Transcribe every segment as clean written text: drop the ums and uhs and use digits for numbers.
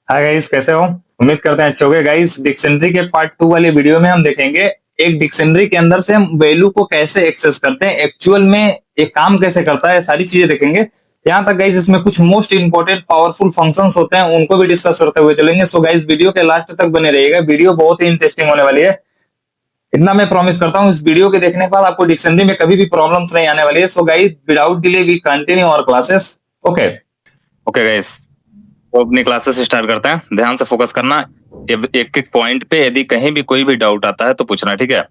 Hi guys, कैसे हो? उम्मीद करते हैं अच्छे होगे। गाइस, डिक्शनरी के पार्ट 2 वाले वीडियो में हम देखेंगे एक डिक्शनरी के अंदर से हम वैल्यू को कैसे एक्सेस करते हैं, एक्चुअल में ये काम कैसे करता है, सारी चीजें देखेंगे। यहाँ तक गाइस इसमें कुछ मोस्ट इंपोर्टेंट पावरफुल फंक्शंस होते हैं, उनको भी डिस्कस करते हुए चलेंगे। सो गाइस, वीडियो के लास्ट तक बने रहिएगा, वीडियो बहुत ही इंटरेस्टिंग होने वाली है। इतना मैं प्रॉमिस करता हूँ, इस वीडियो के देखने के बाद आपको डिक्शनरी में कभी भी प्रॉब्लम्स नहीं आने वाली है। So guys, without delay we continue our classes. Okay okay guys, तो अपनी क्लासेस स्टार्ट करते हैं। ध्यान से फोकस करना, एक एक पॉइंट पे यदि कहीं भी कोई भी डाउट आता है तो पूछना, ठीक है।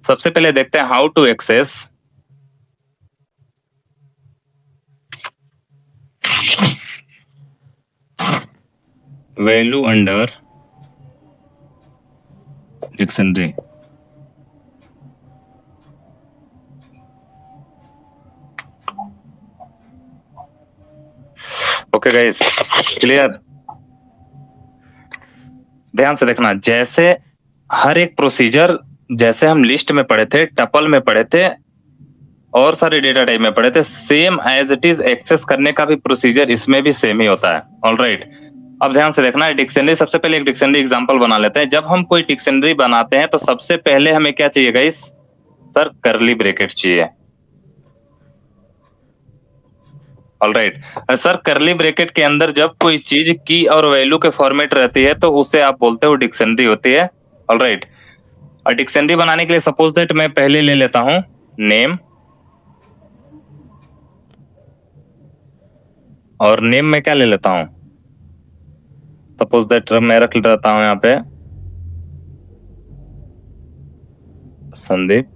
सबसे पहले देखते हैं how to access value under dictionary. Okay guys, clear? ध्यान से देखना, जैसे हर एक प्रोसीजर, जैसे हम लिस्ट में पढ़े थे, टपल में पढ़े थे और सारे डेटा टाइप में पढ़े थे, same as it is access करने का भी प्रोसीजर इसमें भी सेम ही होता है। ऑलराइट, अब ध्यान से देखना, डिक्शनरी, सबसे पहले एक डिक्शनरी एग्जांपल बना लेते हैं। जब हम कोई डिक्शनरी बनाते हैं तो सबसे पहले हमें क्या चाहिए गाइस? सर, करली ब्रैकेट चाहिए। ऑलराइट सर, करली ब्रैकेट के अंदर जब कोई चीज की और वैल्यू के फॉर्मेट रहती है तो उसे आप बोलते हो डिक्शनरी होती है। ऑलराइट, और डिक्शनरी बनाने के लिए सपोज दैट मैं पहले ले लेता हूं नेम, और नेम में क्या ले लेता हूं? सपोज दैट मैं रख लेता हूं यहाँ पे संदीप।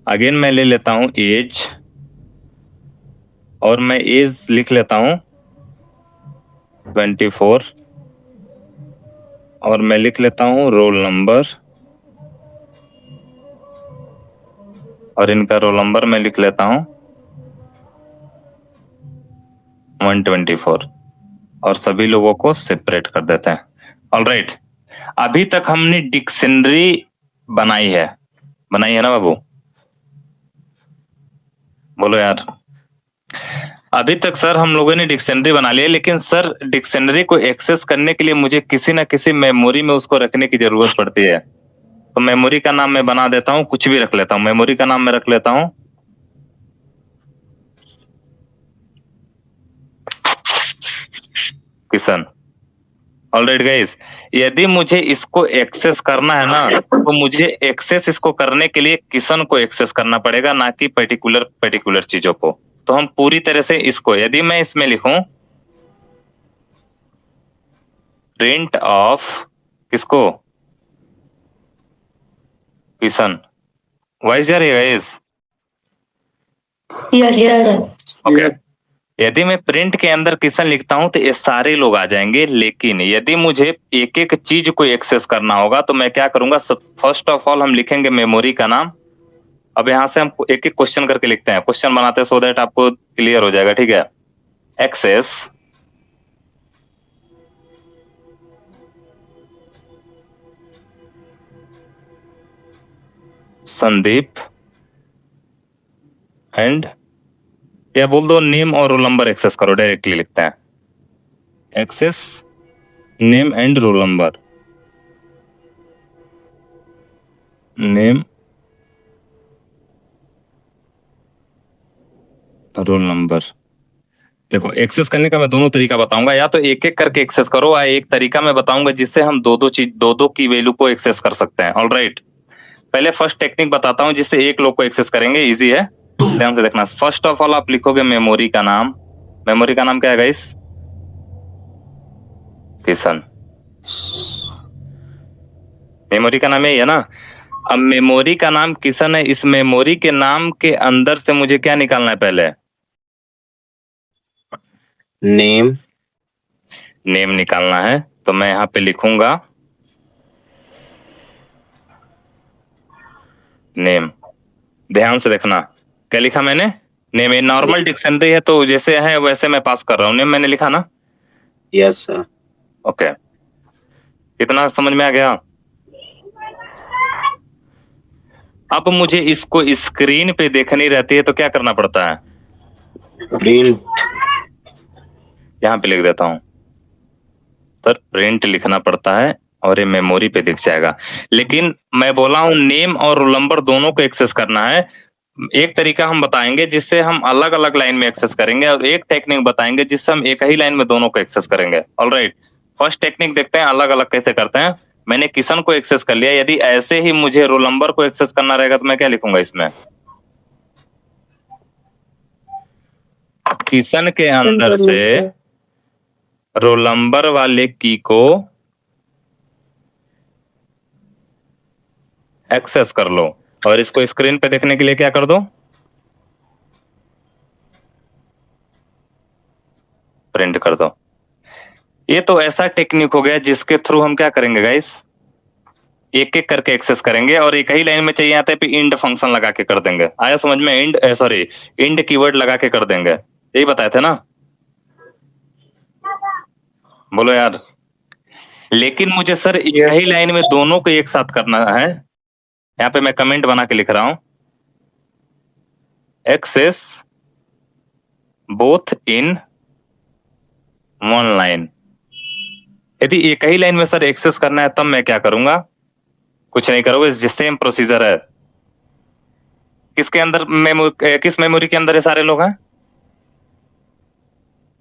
अगेन मैं ले लेता हूं एज, और मैं एज लिख लेता हूं 24, और मैं लिख लेता हूं रोल नंबर, और इनका रोल नंबर मैं लिख लेता हूं 124, और सभी लोगों को सेपरेट कर देते हैं। ऑलराइट, अभी तक हमने डिक्शनरी बनाई है ना बाबू? बोलो यार। अभी तक सर हम लोगों ने डिक्शनरी बना लिया, लेकिन सर डिक्शनरी को एक्सेस करने के लिए मुझे किसी ना किसी मेमोरी में उसको रखने की जरूरत पड़ती है। तो मेमोरी का नाम मैं बना देता हूं, कुछ भी रख लेता हूं। मेमोरी का नाम मैं रख लेता हूं किशन। ऑलराइट गाइस, यदि मुझे इसको एक्सेस करना है ना, तो मुझे एक्सेस इसको करने के लिए किशन को एक्सेस करना पड़ेगा, ना कि पर्टिकुलर चीजों को। तो हम पूरी तरह से इसको, यदि मैं इसमें लिखूं प्रिंट ऑफ किसको? किशन। वाइज जा रही है गाइस? Yes sir. ओके, यदि मैं प्रिंट के अंदर किशन लिखता हूं तो ये सारे लोग आ जाएंगे, लेकिन यदि मुझे एक एक चीज को एक्सेस करना होगा तो मैं क्या करूंगा? फर्स्ट ऑफ ऑल हम लिखेंगे मेमोरी का नाम। अब यहां से हम एक एक क्वेश्चन करके लिखते हैं, क्वेश्चन बनाते हैं, सो दैट आपको क्लियर हो जाएगा, ठीक है। एक्सेस संदीप एंड, या बोल दो नेम और रोल नंबर एक्सेस करो, डायरेक्टली लिखते हैं access name and roll number. Name, roll number. देखो, एक्सेस करने का मैं दोनों तरीका बताऊंगा, या तो एक एक करके एक्सेस करो, या एक तरीका मैं बताऊंगा जिससे हम दो की वैल्यू को एक्सेस कर सकते हैं। ऑलराइट, पहले फर्स्ट टेक्निक बताता हूं जिससे एक लोग को एक्सेस करेंगे, इजी है, ध्यान से देखना। फर्स्ट ऑफ ऑल आप लिखोगे मेमोरी का नाम। मेमोरी का नाम क्या है गाइस? किशन। मेमोरी का नाम यही है ना? अब मेमोरी का नाम किशन है, इस मेमोरी के नाम के अंदर से मुझे क्या निकालना है? पहले नेम। नेम निकालना है, तो मैं यहां पे लिखूंगा नेम। ध्यान से देखना, क्या लिखा मैंने? नेम। ये नॉर्मल डिक्शनरी है तो जैसे है वैसे मैं पास कर रहा हूँ। नेम मैंने लिखा ना? Yes sir. ओके, इतना समझ में आ गया? अब मुझे इसको स्क्रीन पे देखनी रहती है तो क्या करना पड़ता है? प्रिंट। यहां पे लिख देता हूं सर प्रिंट लिखना पड़ता है और ये मेमोरी पे दिख जाएगा, लेकिन मैं बोला हूँ नेम और रोल नंबर दोनों को एक्सेस करना है। एक तरीका हम बताएंगे जिससे हम अलग अलग लाइन में एक्सेस करेंगे, और एक टेक्निक बताएंगे जिससे हम एक ही लाइन में दोनों को एक्सेस करेंगे। ऑलराइट, फर्स्ट टेक्निक देखते हैं अलग अलग कैसे करते हैं। मैंने किशन को एक्सेस कर लिया, यदि ऐसे ही मुझे रोल नंबर को एक्सेस करना रहेगा तो मैं क्या लिखूंगा इसमें, किशन के अंदर से रोल नंबर वाले की को एक्सेस कर लो, और इसको स्क्रीन पे देखने के लिए क्या कर दो, प्रिंट कर दो। ये तो ऐसा टेक्निक हो गया जिसके थ्रू हम क्या करेंगे गाइस, एक एक करके एक्सेस करेंगे, और एक ही लाइन में चाहिए आता है पे इंड फंक्शन लगा के कर देंगे। आया समझ में, इंड सॉरी इंड कीवर्ड लगा के कर देंगे, यही बताए थे ना, बोलो यार। लेकिन मुझे सर एक ही लाइन में दोनों को एक साथ करना है। यहाँ पे मैं कमेंट बना के लिख रहा हूं, access both in one line. यदि एक ही लाइन में सर एक्सेस करना है तब मैं क्या करूंगा, कुछ नहीं करोगे, सेम प्रोसीजर है। किसके अंदर किस मेमोरी के अंदर ये सारे लोग हैं,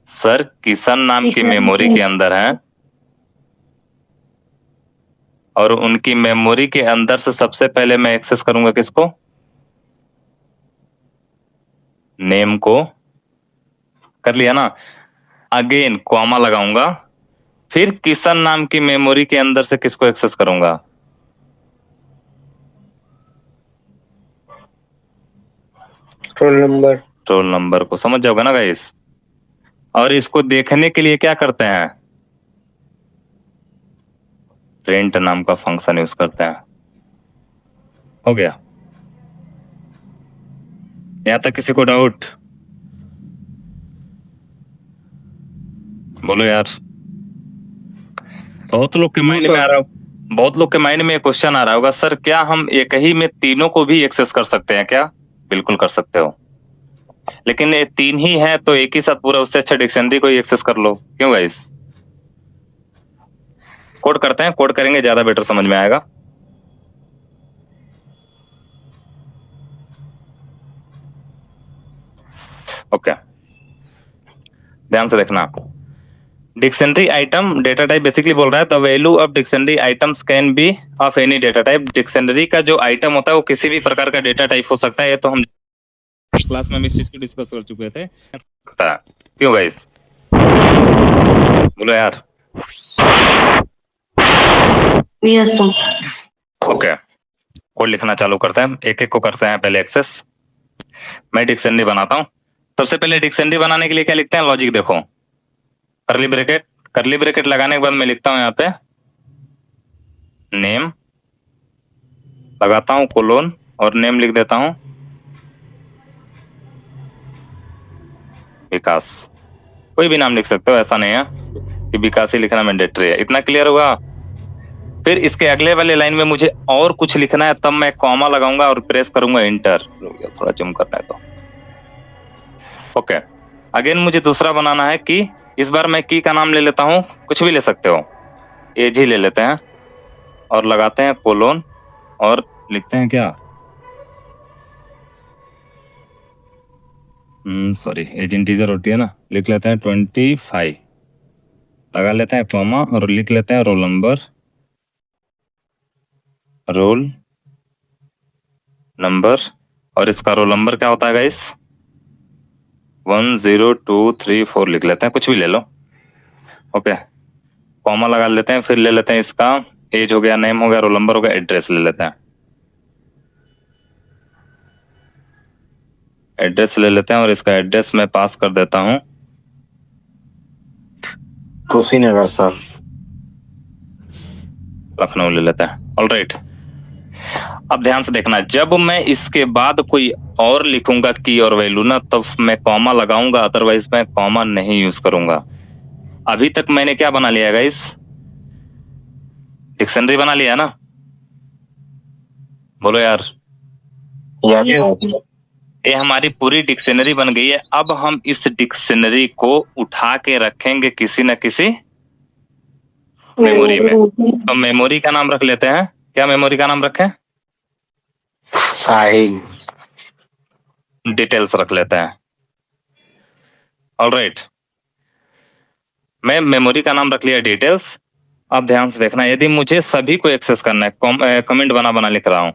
सर किशन नाम की मेमोरी के अंदर हैं, और उनकी मेमोरी के अंदर से सबसे पहले मैं एक्सेस करूंगा किसको, नेम को, कर लिया ना। अगेन कॉमा लगाऊंगा, फिर किशन नाम की मेमोरी के अंदर से किसको एक्सेस करूंगा, रोल नंबर को। समझ जाओगे ना गाइस। और इसको देखने के लिए क्या करते हैं, प्रिंट नाम का फंक्शन यूज करते हैं। हो गया, यहां तक किसी को डाउट, बोलो यार। बहुत लोग के माइंड में आ रहा, बहुत लोग के माइंड में क्वेश्चन आ रहा होगा, सर क्या हम एक ही में तीनों को भी एक्सेस कर सकते हैं क्या? बिल्कुल कर सकते हो, लेकिन ये तीन ही है तो एक ही साथ पूरा, उससे अच्छा डिक्शनरी को ही एक्सेस कर लो। क्यों गाइस? कोड करते हैं, कोड करेंगे ज्यादा बेटर समझ में आएगा। ओके, ध्यान से देखना। Dictionary item data type basically बोल रहा है the value of dictionary items can be of any data type. Dictionary का जो आइटम होता है वो किसी भी प्रकार का डेटा टाइप हो सकता है। ये तो हम क्लास में इस चीज को डिस्कस कर चुके थे। क्यों गाइस? बोलो यार। यस ओके, कोड लिखना चालू करते हैं, एक एक को करते हैं पहले एक्सेस। मैं डिक्शनरी बनाता हूं। सबसे पहले डिक्शनरी बनाने के लिए क्या लिखते हैं, लॉजिक देखो, करली ब्रैकेट, करली ब्रैकेट लगाने के बाद मैं लिखता हूं यहाँ पे नेम, लगाता हूं कोलोन और नेम लिख देता हूं विकास। कोई भी नाम लिख सकते हो, ऐसा नहीं है कि विकास ही लिखना मैंडेटरी है। इतना क्लियर हुआ? फिर इसके अगले वाले लाइन में मुझे और कुछ लिखना है, तब मैं कॉमा लगाऊंगा और प्रेस करूंगा इंटर। थोड़ा जूम करना है तो ओके। अगेन मुझे दूसरा बनाना है की, इस बार मैं की का नाम ले लेता हूं, कुछ भी ले सकते हो, एज ही ले लेते हैं और लगाते हैं कोलोन और लिखते हैं क्या, सॉरी एज इंटीजर होती है ना, लिख लेते हैं 25, लगा लेते हैं कॉमा और लिख लेते हैं रोल नंबर, रोल नंबर, और इसका रोल नंबर क्या होता है गाइस, 10234 लिख लेते हैं, कुछ भी ले लो। ओके, कॉमा लगा लेते हैं, फिर ले लेते हैं इसका एज हो गया, नेम हो गया, रोल नंबर हो गया, एड्रेस ले लेते हैं, एड्रेस ले लेते हैं और इसका एड्रेस मैं पास कर देता हूं कुशीनगर सर, लखनऊ ले लेते हैं। ऑलराइट, अब ध्यान से देखना, जब मैं इसके बाद कोई और लिखूंगा की और वैल्यू ना, तब मैं कॉमा लगाऊंगा, अदरवाइज मैं कॉमा नहीं यूज करूंगा। अभी तक मैंने क्या बना लिया गाइस, डिक्शनरी बना लिया ना, बोलो यार। ये हमारी पूरी डिक्शनरी बन गई है। अब हम इस डिक्शनरी को उठा के रखेंगे किसी न किसी मेमोरी में। तो मेमोरी का नाम रख लेते हैं, क्या मेमोरी का नाम रखें? साहिल। डिटेल्स रख लेते हैं। ऑलराइट, मैं मेमोरी का नाम रख लिया डिटेल्स। अब ध्यान से देखना, यदि मुझे सभी को एक्सेस करना है, कमेंट बना बना लिख रहा हूं,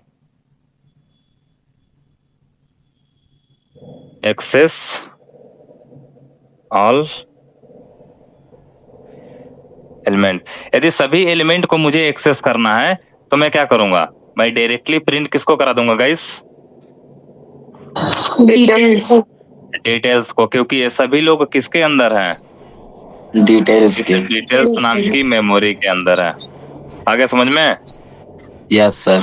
एक्सेस ऑल एलिमेंट। यदि सभी एलिमेंट को मुझे एक्सेस करना है तो मैं क्या करूंगा? मैं डायरेक्टली प्रिंट किसको करा दूंगा गाइस? डिटेल्स को, क्योंकि ये सभी लोग किसके अंदर हैं? डिटेल्स नाम की मेमोरी के अंदर है। आगे समझ में? Yes sir.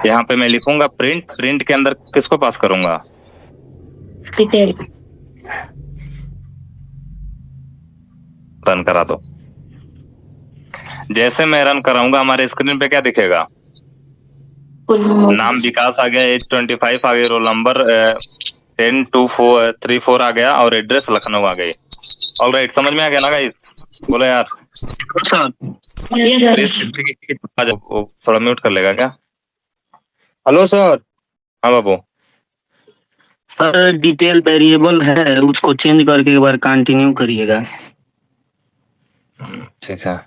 यहाँ पे मैं लिखूंगा प्रिंट, प्रिंट के अंदर किसको पास करूंगा? रन करा दो। जैसे मैं रन कराऊंगा हमारे स्क्रीन पे क्या दिखेगा? नाम विकास आ गया, एज 25 आ गई, रोल नंबर 102434 आ गया और एड्रेस लखनऊ आ गई। ऑलराइट, समझ में आ गया ना गाइस? बोलो यार। थोड़ा म्यूट कर लेगा क्या? Hello sir. हाँ बाबू। सर डिटेल वेरिएबल है, उसको चेंज करके एक बार कंटिन्यू करिएगा। ठीक है।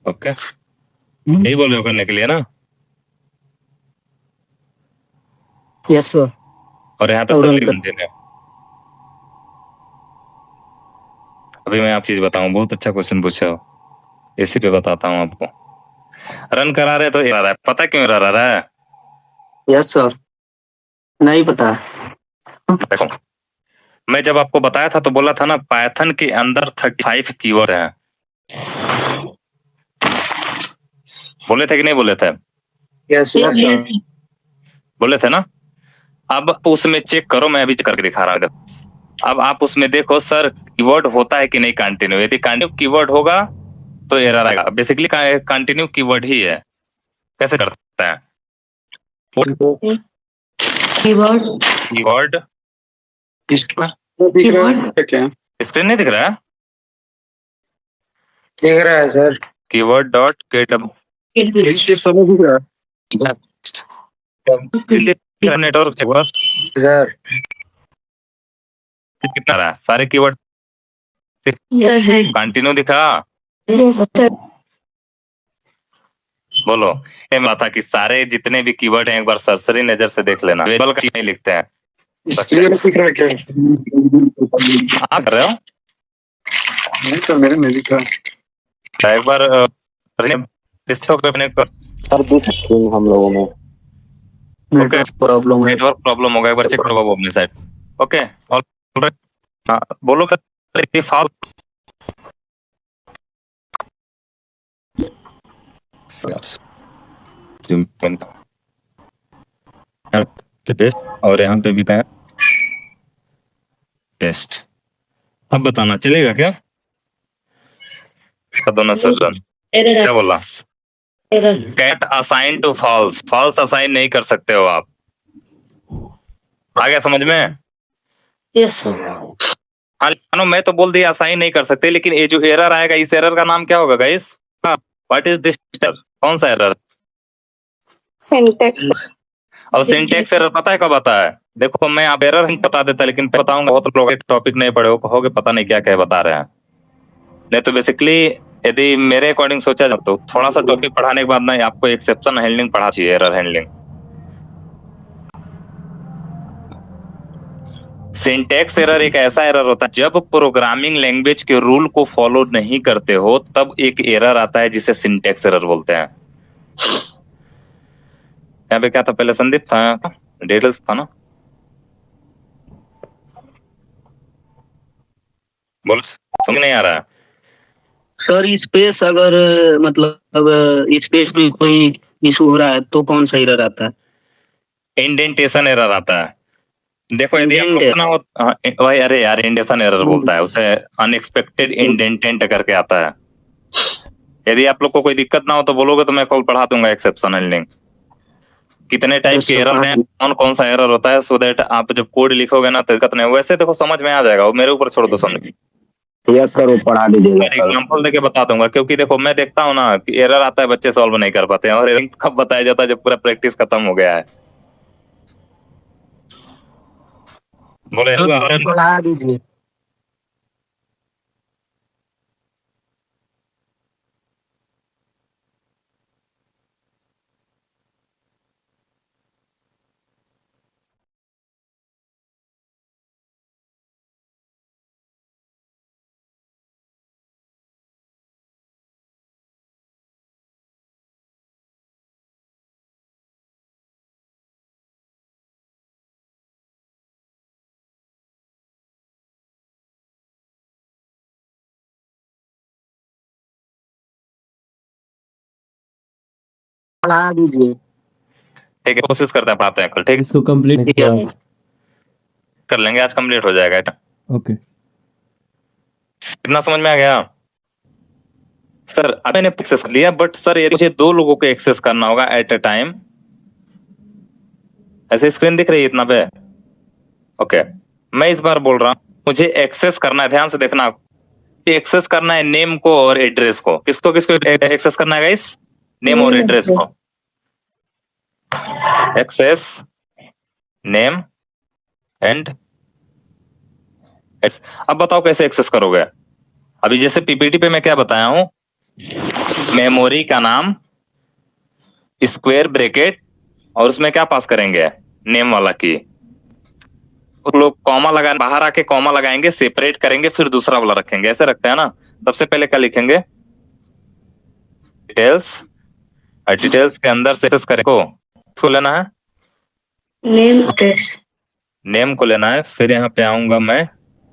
ओके, यही बोल रहे हो करने के लिए ना? Yes sir. और यहाँ पे सभी कंटेंट है। अभी मैं आप चीज बताऊं, बहुत अच्छा क्वेश्चन पूछे हो, इसी पे बताता हूँ आपको। रन करा रहे तो एरर है, पता क्यों एरर है? Yes sir. नहीं पता। देखो, मैं जब आपको बताया था तो बोला था ना, पाइथन के अंदर 35 कीवर्ड हैं। बोले थे कि नहीं बोले थे? Yes sir. बोले थे ना? अब उसमें चेक करो, मैं अभी करके दिखा रहा हूँ। अब आप उसमें देखो सर, कीवर्ड होता है कि नहीं कंटिन्यू। यदि कंटिन्यू कीवर्ड होगा तो एरर आएगा। बेसिकली कंटिन्यू कीवर्ड ही है। कैसे करते हैं? कीवर्ड स्क्रीन नहीं दिख रहा है? दिख रहा है sir. Keyword dot gate network sir कितना रहा है? सारे कीवर्ड कंटिन्यू दिखा? बोलो। ये बात कि सारे जितने भी कीवर्ड हैं एक बार सरसरी नजर से देख लेना। वेरिएबल का नहीं लिखते हैं। दिख रहा है क्या? आप कर रहे हो? नहीं तो मेरे में दिख रहा है। एक बार सर दिख हम लोगों में नेटवर्क प्रॉब्लम होगा, एक बार चेक करो अपनी साइड। Okay, alright. हाँ बोलो और यहाँ पे भी है टेस्ट। अब बताना चलेगा क्या? दोनों सर क्या बोला? Get assign to false, false assign नहीं कर सकते हो आप। आ गया समझ में? यस हाँ, मानो मैं तो बोल दिया असाइन नहीं कर सकते, लेकिन ये जो एरर आएगा, इस एरर का नाम क्या होगा गाइस? What is this? कौन सा एरर? सिंटेक्स। अब सिंटेक्स एरर पता है कब आता है? देखो, मैं आप एरर नहीं बता देता, लेकिन बताऊंगा बहुत लोग टॉपिक नहीं पढ़े हो, कहोगे पता नहीं क्या क्या बता रहे हैं। नहीं तो बेसिकली यदि मेरे अकॉर्डिंग सोचा जाए तो थोड़ा सा टॉपिक पढ़ाने के बाद ना आपको एक्सेप्शन हैंडलिंग पढ़ा चाहिए, एरर हैंडलिंग। सिंटैक्स एरर एक ऐसा एरर होता है जब प्रोग्रामिंग लैंग्वेज के रूल को फॉलो नहीं करते हो, तब एक एरर आता है जिसे सिंटैक्स एरर बोलते हैं। यहाँ पे क्या था पहले? संदीप था, डिटेल्स था ना? बोल, समझ नहीं आ रहा है? सर स्पेस अगर मतलब स्पेस में कोई इशू हो रहा है तो कौन सा एरर आता है? इंडेंटेशन एरर आता है। देखो, यदि आप लोग ना हो भाई, अरे यार इंडेंटेशन एरर बोलता है उसे, अनएक्सपेक्टेड इंडेंटेंट करके आता है। यदि आप लोग को कोई दिक्कत ना हो तो बोलोगे तो मैं कॉल पढ़ा दूंगा एक्सेप्शन हैंडलिंग। कितने टाइप Yes, के sir. एरर हैं, कौन कौन सा एरर होता है, सो दैट आप जब कोड लिखोगे ना तो दिक्कत नहीं। वैसे देखो समझ में आ जाएगा, वो मेरे ऊपर छोड़ दो समझ। यस सर, वो पढ़ा दीजिएगा मैं सर। एग्जाम्पल देके बता दूंगा, क्योंकि देखो मैं देखता हूँ ना कि एरर आता है बच्चे सॉल्व नहीं कर पाते हैं, और एरर कब बताया जाता है जब पूरा प्रैक्टिस खत्म हो गया है। बोले पढ़ा दीजिए। पढ़ा दीजिए। ठीक है, कोशिश करते हैं पढ़ाते हैं कल। ठीक इसको कंप्लीट ठीक है। कर लेंगे, आज कंप्लीट हो जाएगा। ओके। कितना समझ में आ गया सर? अब मैंने एक्सेस कर लिया, बट सर ये मुझे 2 लोगों को एक्सेस करना होगा एट ए टाइम। ऐसे स्क्रीन दिख रही है इतना पे? ओके, मैं इस बार बोल रहा हूँ, मुझे एक्सेस करना है, ध्यान से देखना। एक्सेस करना है नेम को और एड्रेस को। किसको किसको एक्सेस करना है गाइस? नेम और एड्रेस को। Access name and. अब बताओ कैसे एक्सेस करोगे? अभी जैसे पीपीटी पे मैं क्या बताया हूं, मेमोरी का नाम, स्क्वायर ब्रैकेट, और उसमें क्या पास करेंगे? नेम वाला की। लोग कॉमा लगा, बाहर आके कॉमा लगाएंगे, सेपरेट करेंगे, फिर दूसरा वाला रखेंगे, ऐसे रखते हैं ना। सबसे पहले क्या लिखेंगे? डिटेल्स। डिटेल्स के अंदर से एक्सेस करेंगे, इसको लेना है नेम एड्रेस। नेम को लेना है, फिर यहाँ पे आऊंगा मैं,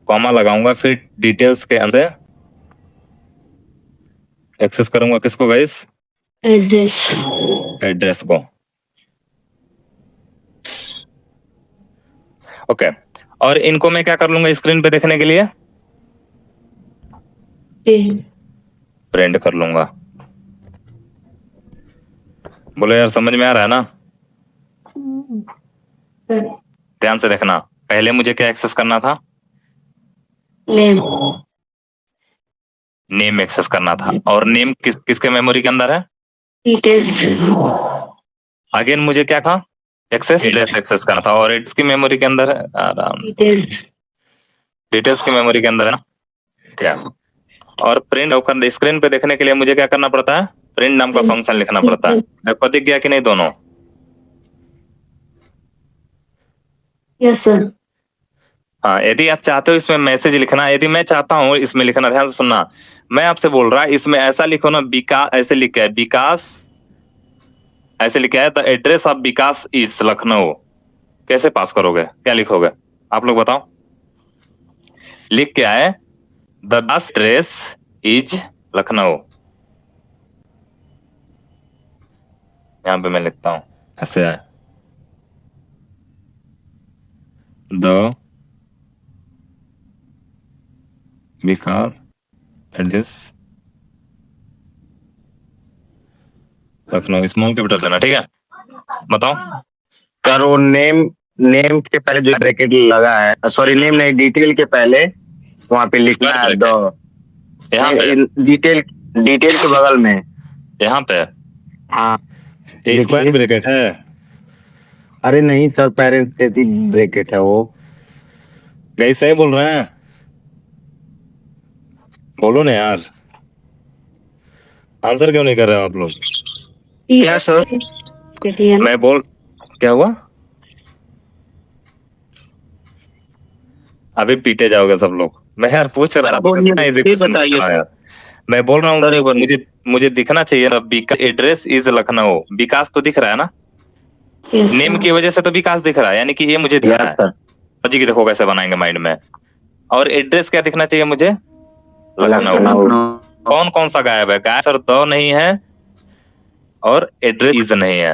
कॉमा लगाऊंगा, फिर डिटेल्स के अंदर एक्सेस करूंगा किसको गाइस? एड्रेस। एड्रेस को। ओके, और इनको मैं क्या कर लूंगा स्क्रीन पे देखने के लिए? प्रिंट कर लूंगा। बोलो यार समझ में आ रहा है ना? ध्यान से देखना, पहले मुझे क्या एक्सेस करना था? नेम। नेम एक्सेस करना था, और नेम किसके मेमोरी के अंदर है? डिटेल्स। अगेन मुझे क्या था? एक्सेस एड्रेस एक्सेस करना था, और एड्रेस की मेमोरी के अंदर है डिटेल्स। डिटेल्स की मेमोरी के अंदर है ना। क्या? और प्रिंट होकर स्क्रीन पे देखने के लिए मुझे क्या करना पड़ता है? प्रिंट नाम का फंक्शन लिखना पड़ता है। आपको दिख गया कि नहीं दोनों? Yes sir. हाँ, यदि आप चाहते हो इसमें मैसेज लिखना, यदि मैं चाहता हूँ इसमें लिखना, ध्यान से सुनना, मैं आपसे बोल रहा इसमें ऐसा लिखो ना, विकास ऐसे लिखा है, विकास ऐसे लिखा है, the address of Vikas is Lucknow. कैसे पास करोगे? क्या लिखोगे आप लोग बताओ? लिख क्या है? The address is Lucknow. यहां पे मैं लिखता हूं ऐसे है, the Vikas address Lucknow, small capital देना, ठीक है? बताओ। सर वो नेम के पहले जो ब्रैकेट लगा है, सॉरी नेम नहीं, डिटेल के पहले वहाँ पे लिखना है द। यहाँ पे डिटेल के बगल में। यहाँ पे हाँ, स्क्वायर ब्रैकेट है। अरे नहीं सर, पैरेंथेसिस ब्रैकेट है वो। कैसे ही बोल रहे हैं? बोलो ना यार, आंसर क्यों नहीं कर रहे हो आप लोग? क्या सर? मैं बोल, क्या हुआ? अभी पीटे जाओगे सब लोग। मैं यार पूछ रहा हूँ, मैं बोल रहा हूँ मुझे दिखना चाहिए ना, एड्रेस इज लखनऊ, विकास तो दिख रहा है ना, नेम की वजह से तो विकास दिख रहा है, यानी कि ये मुझे दिख रहा है। जी की देखो कैसे बनाएंगे माइंड में। और एड्रेस क्या दिखना चाहिए मुझे? लखनऊ। कौन कौन सा गायब है? गायब सर तो नहीं है, और एड्रेस इज नहीं है,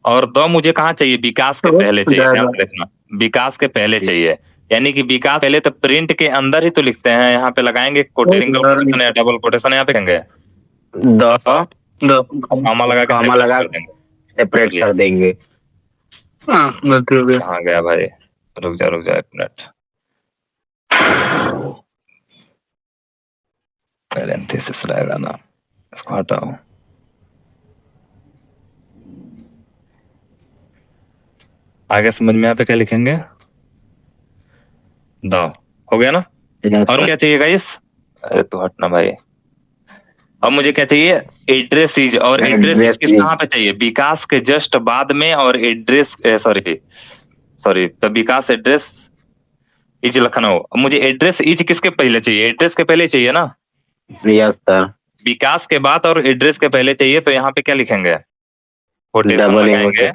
और दो मुझे कहाँ चाहिए? विकास के पहले चाहिए। ध्यान से देखना, विकास के पहले चाहिए, यानी कि विकास पहले तो प्रिंट के अंदर ही तो लिखते हैं। यहाँ पे लगाएंगे सिंगल कोटेशन या डबल कोटेशन, यहाँ पे कहेंगे कॉमा लगा के सेपरेट कर देंगे। हाँ गलती हो गया। कहाँ गया भाई, रुक जा 1 मिनट, पैरेंथेसिस रहेगा ना, इसको हटाओ। आगे समझ में यहाँ पे क्या लिखेंगे, द, हो गया ना। और क्या चाहिए गाइस, अरे तू हटना भाई। अब मुझे क्या चाहिए, एड्रेस इज, और एड्रेस इज किस कहाँ पे चाहिए, विकास के जस्ट बाद में, और address sorry the Vikas address is Lucknow. मुझे एड्रेस इज किसके पहले चाहिए, एड्रेस के पहले चाहिए ना। Yes sir. विकास के बाद और एड्रेस के पहले चाहिए, तो यहाँ पे क्या लिखेंगे, कोटेशन लगाएंगे।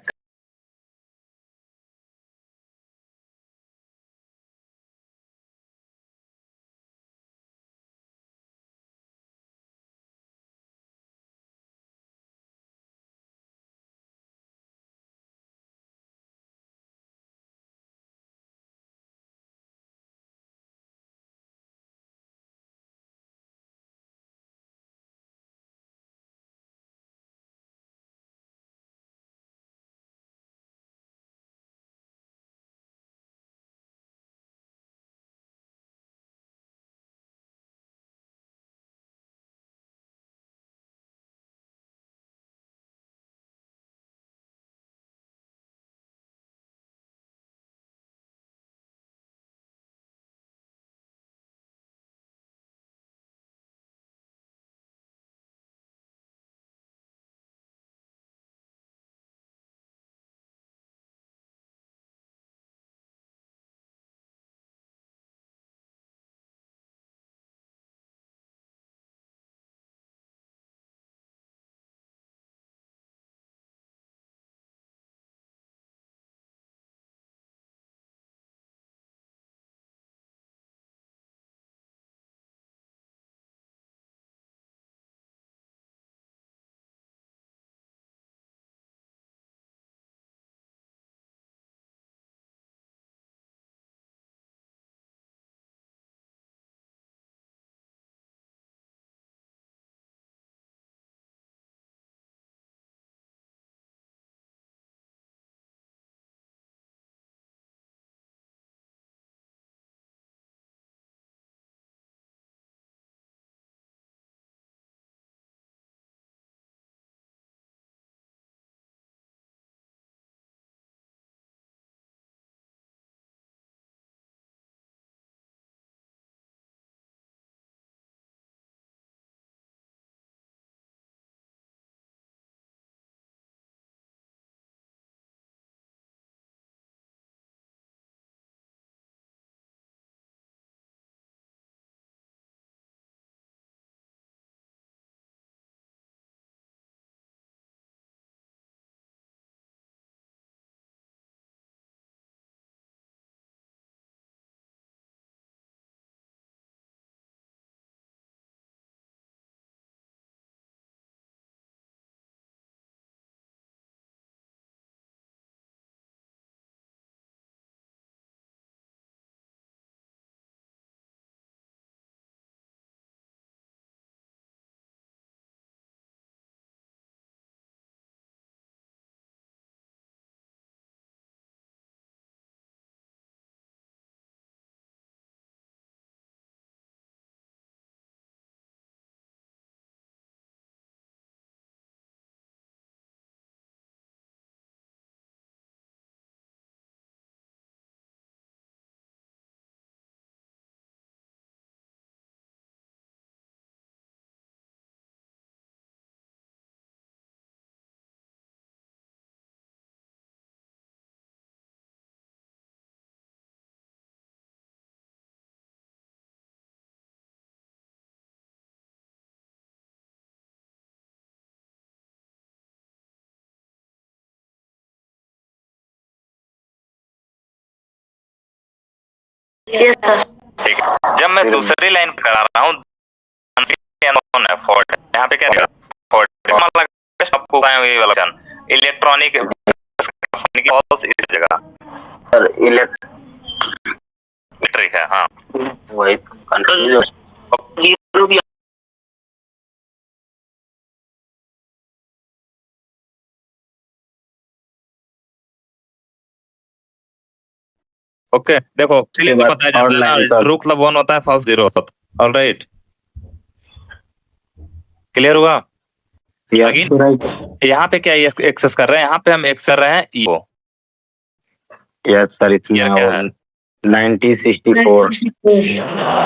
ठीक है, जब मैं दूसरी लाइन पे करा रहा हूँ, यहाँ पे क्या आपको ये वाला इलेक्ट्रॉनिक इस जगह इलेक्ट्रिक है, हाँ वही ओके देखो चलिए उसके बाद बताया जाता और है लाइन ना, का ट्रू क्लब 1 होता है, फॉल्स 0 होता है। ऑलराइट, क्लियर हुआ? Yes right. यहाँ पे क्या एक्सेस कर रहे हैं, यहाँ पे हम एक्सेस कर रहे हैं ईओ। यस सर, इसमें क्लियर क्या है? 1964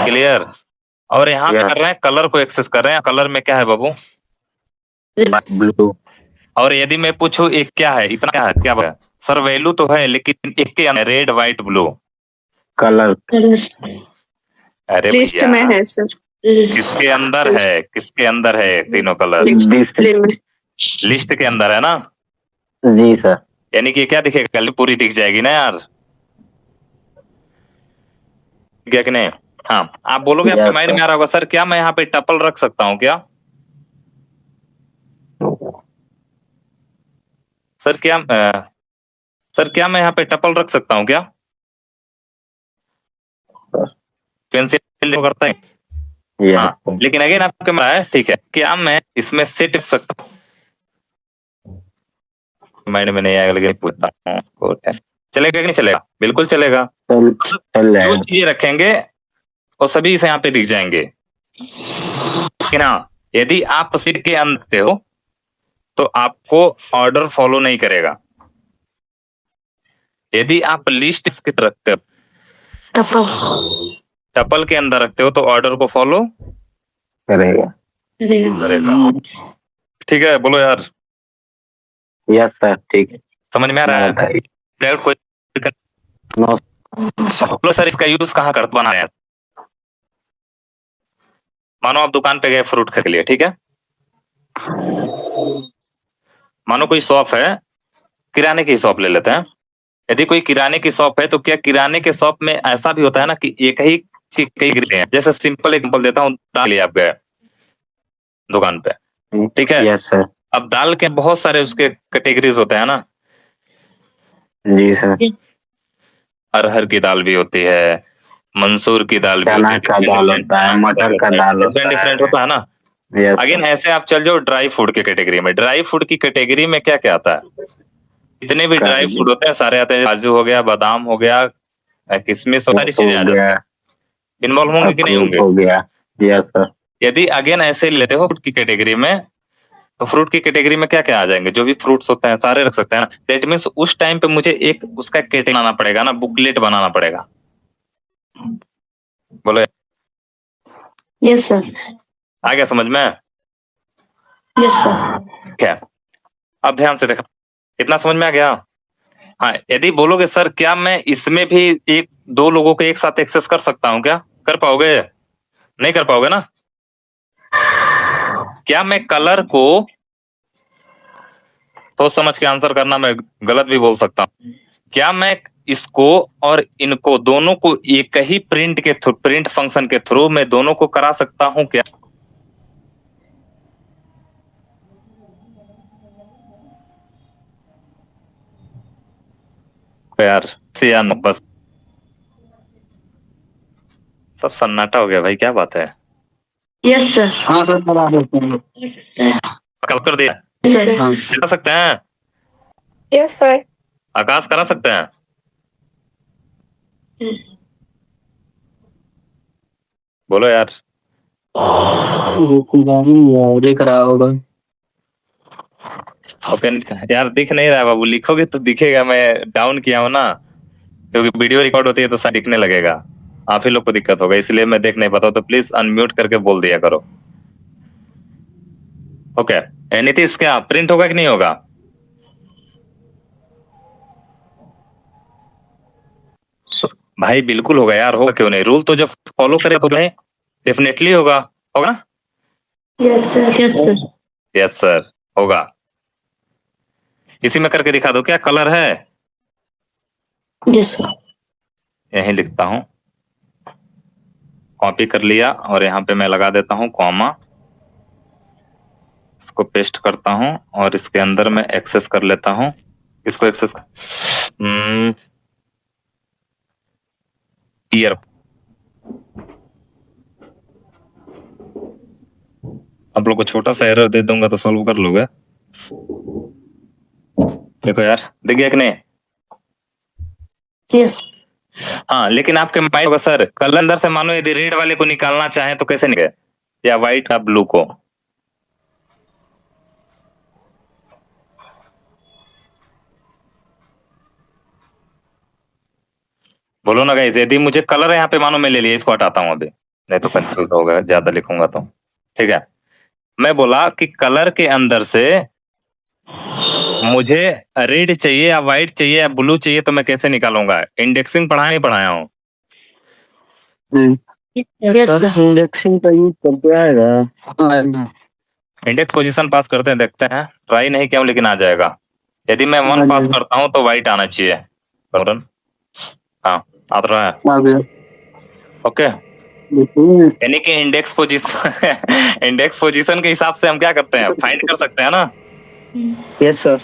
क्लियर। और यहाँ पे यस कर रहे हैं कलर को एक्सेस कर रहे हैं, कलर में क्या है बाबू? ब्लू और यदि मैं पूछूं एक क्या है, इतना क्या है, क्या है सर? वैल्यू तो है लेकिन एक के अंदर रेड व्हाइट ब्लू। कलर अरे लिस्ट भैया में है सर। किसके अंदर है, किसके अंदर है तीनों कलर? डिस्प्ले में। लिस्ट के अंदर है ना? जी सर। यानी कि क्या दिखेगा, कल पूरी दिख जाएगी ना यार, क्या कि नहीं? हाँ आप बोलोगे, आपके Yes, माइंड sir. में आ रहा होगा सर क्या मैं यहाँ पे टपल रख सकता हूँ क्या? सर क्या सर क्या मैं यहाँ पे टपल रख सकता हूँ क्या? पेंसिल करता है। Yes, हाँ sir. लेकिन अगेन आपके में है, ठीक है, क्या मैं इसमें सेट कर सकता हूँ? माइंड में नहीं आएगा लेकिन पूछता हूँ उसको। चलेगा कि नहीं चलेगा? बिल्कुल चलेगा। चल जो जाएगा। चीजें रखेंगे वो सभी से यहाँ पे दिख जाएंगे कि ना। यदि आप सीट के अंदर हो तो आपको ऑर्डर फॉलो नहीं करेगा। यदि आप लिस्ट के रखते हो, टपल के अंदर रखते हो तो ऑर्डर को फॉलो करेगा। करेगा। ठीक है बोलो यार, यस सर, ठीक है। समझ में आ रहा है? बताइए। नो बोलो सर इसका यूज कहाँ करते बना है? मानो आप दुकान पे गए फ्रूट खरीद लिए, ठीक है। मानो कोई शॉप है, किराने की शॉप ले लेते हैं। यदि कोई किराने की शॉप है तो क्या किराने के शॉप में ऐसा भी होता है ना कि एक ही चीज कई गिरते हैं? जैसे सिंपल एग्जांपल देता हूँ, दाल लिए आप गए दुकान पे, ठीक है। Yes sir. अब दाल के बहुत सारे उसके कैटेगरीज होते हैं ना। जी सर। अरहर की दाल भी होती है, मंसूर की दाल भी चना होती का दाल होता है, मटर का दाल होता है। डिफरेंट होता है ना। यस अगेन ऐसे आप चल जाओ ड्राई फूड के कैटेगरी में। ड्राई फूड की कैटेगरी में क्या क्या आता है? जितने भी ड्राई काजू। फूड होते हैं सारे आते हैं। काजू हो गया, बादाम हो गया, किशमिश, सारी चीजें आ जाती गया, हैं। इन्वॉल्व होंगे कि नहीं अखरोट होंगे? हो गया। Yes sir. यदि अगेन ऐसे लेते हो फ्रूट की कैटेगरी में, तो फ्रूट की कैटेगरी में क्या क्या आ जाएंगे? जो भी फ्रूट्स होते हैं सारे रख सकते हैं ना। दैट मीन्स उस टाइम पे मुझे एक उसका कैटेगरी बनाना पड़ेगा ना, बुकलेट बनाना पड़ेगा। बोले यस सर। आ गया समझ में? Yes sir. क्या अब ध्यान से देखा, इतना समझ में आ गया? हाँ यदि बोलोगे सर क्या मैं इसमें भी एक दो लोगों को एक साथ एक्सेस कर सकता हूँ क्या? कर पाओगे? नहीं कर पाओगे ना। क्या मैं कलर को सोच समझ के आंसर करना, मैं गलत भी बोल सकता हूँ। क्या मैं इसको और इनको दोनों को एक ही प्रिंट के थ्रू, प्रिंट फंक्शन के थ्रू मैं दोनों को करा सकता हूँ क्या? यार से या बस सब सन्नाटा हो गया भाई, क्या बात है? Yes sir. हाँ सर, बता देते हैं। कल कर दिया सर। हाँ करा सकते हैं? Yes sir. आकाश करा सकते हैं? बोलो यार। देख रहा होगा। ओपन यार दिख नहीं रहा है बाबू, लिखोगे तो दिखेगा। मैं डाउन किया हूं ना, क्योंकि वीडियो रिकॉर्ड होती है तो शायद दिखने लगेगा। आप ही लोग को दिक्कत होगा इसलिए मैं देख नहीं पाता हूं, तो प्लीज अनम्यूट करके बोल दिया करो। ओके नीतीश क्या प्रिंट होगा कि नहीं होगा? भाई बिल्कुल होगा यार, होगा क्यों नहीं? रूल तो जब फॉलो करे तो डेफिनेटली होगा, होगा ना? Yes sir. Yes sir. Yes sir होगा। इसी में करके दिखा दो क्या कलर है? Yes sir. यहीं लिखता हूं, कॉपी कर लिया और यहाँ पे मैं लगा देता हूं कॉमा, इसको पेस्ट करता हूं और इसके अंदर मैं एक्सेस कर लेता हूं। इसको एक्सेस ईयर। आप लोग को छोटा सा एरर दे दूंगा तो सॉल्व कर लोगे। देखो यार दिख गया कि नहीं? यस। हाँ, लेकिन आपके माइंड होगा सर, कलर अंदर से मानो यदि रेड वाले को निकालना चाहे तो कैसे निकले, या व्हाइट या ब्लू को? बोलो ना गाइस, यदि मुझे कलर यहाँ पे मानो मैं ले लिया, इसको हटाता हूँ अभी, नहीं तो कंफ्यूज होगा ज्यादा लिखूंगा तो। ठीक है, मैं बोला कि कलर के अंदर से मुझे रेड चाहिए या व्हाइट चाहिए या ब्लू चाहिए, तो मैं कैसे निकालूंगा? इंडेक्सिंग पढ़ाया नहीं पढ़ाया हूँ? इंडेक्सिंग का यूज करते आएगा। इंडेक्स पोजीशन पास करते हैं, देखते हैं, ट्राई नहीं किया हूं लेकिन आ जाएगा। यदि मैं 1 पास करता हूं तो व्हाइट आना चाहिए। हाँ, आ तो रहा है। आ गया। ओके, यानी कि इंडेक्स पोजीशन इंडेक्स पोजीशन के हिसाब से हम क्या करते हैं, फाइंड कर सकते हैं ना? Yes sir.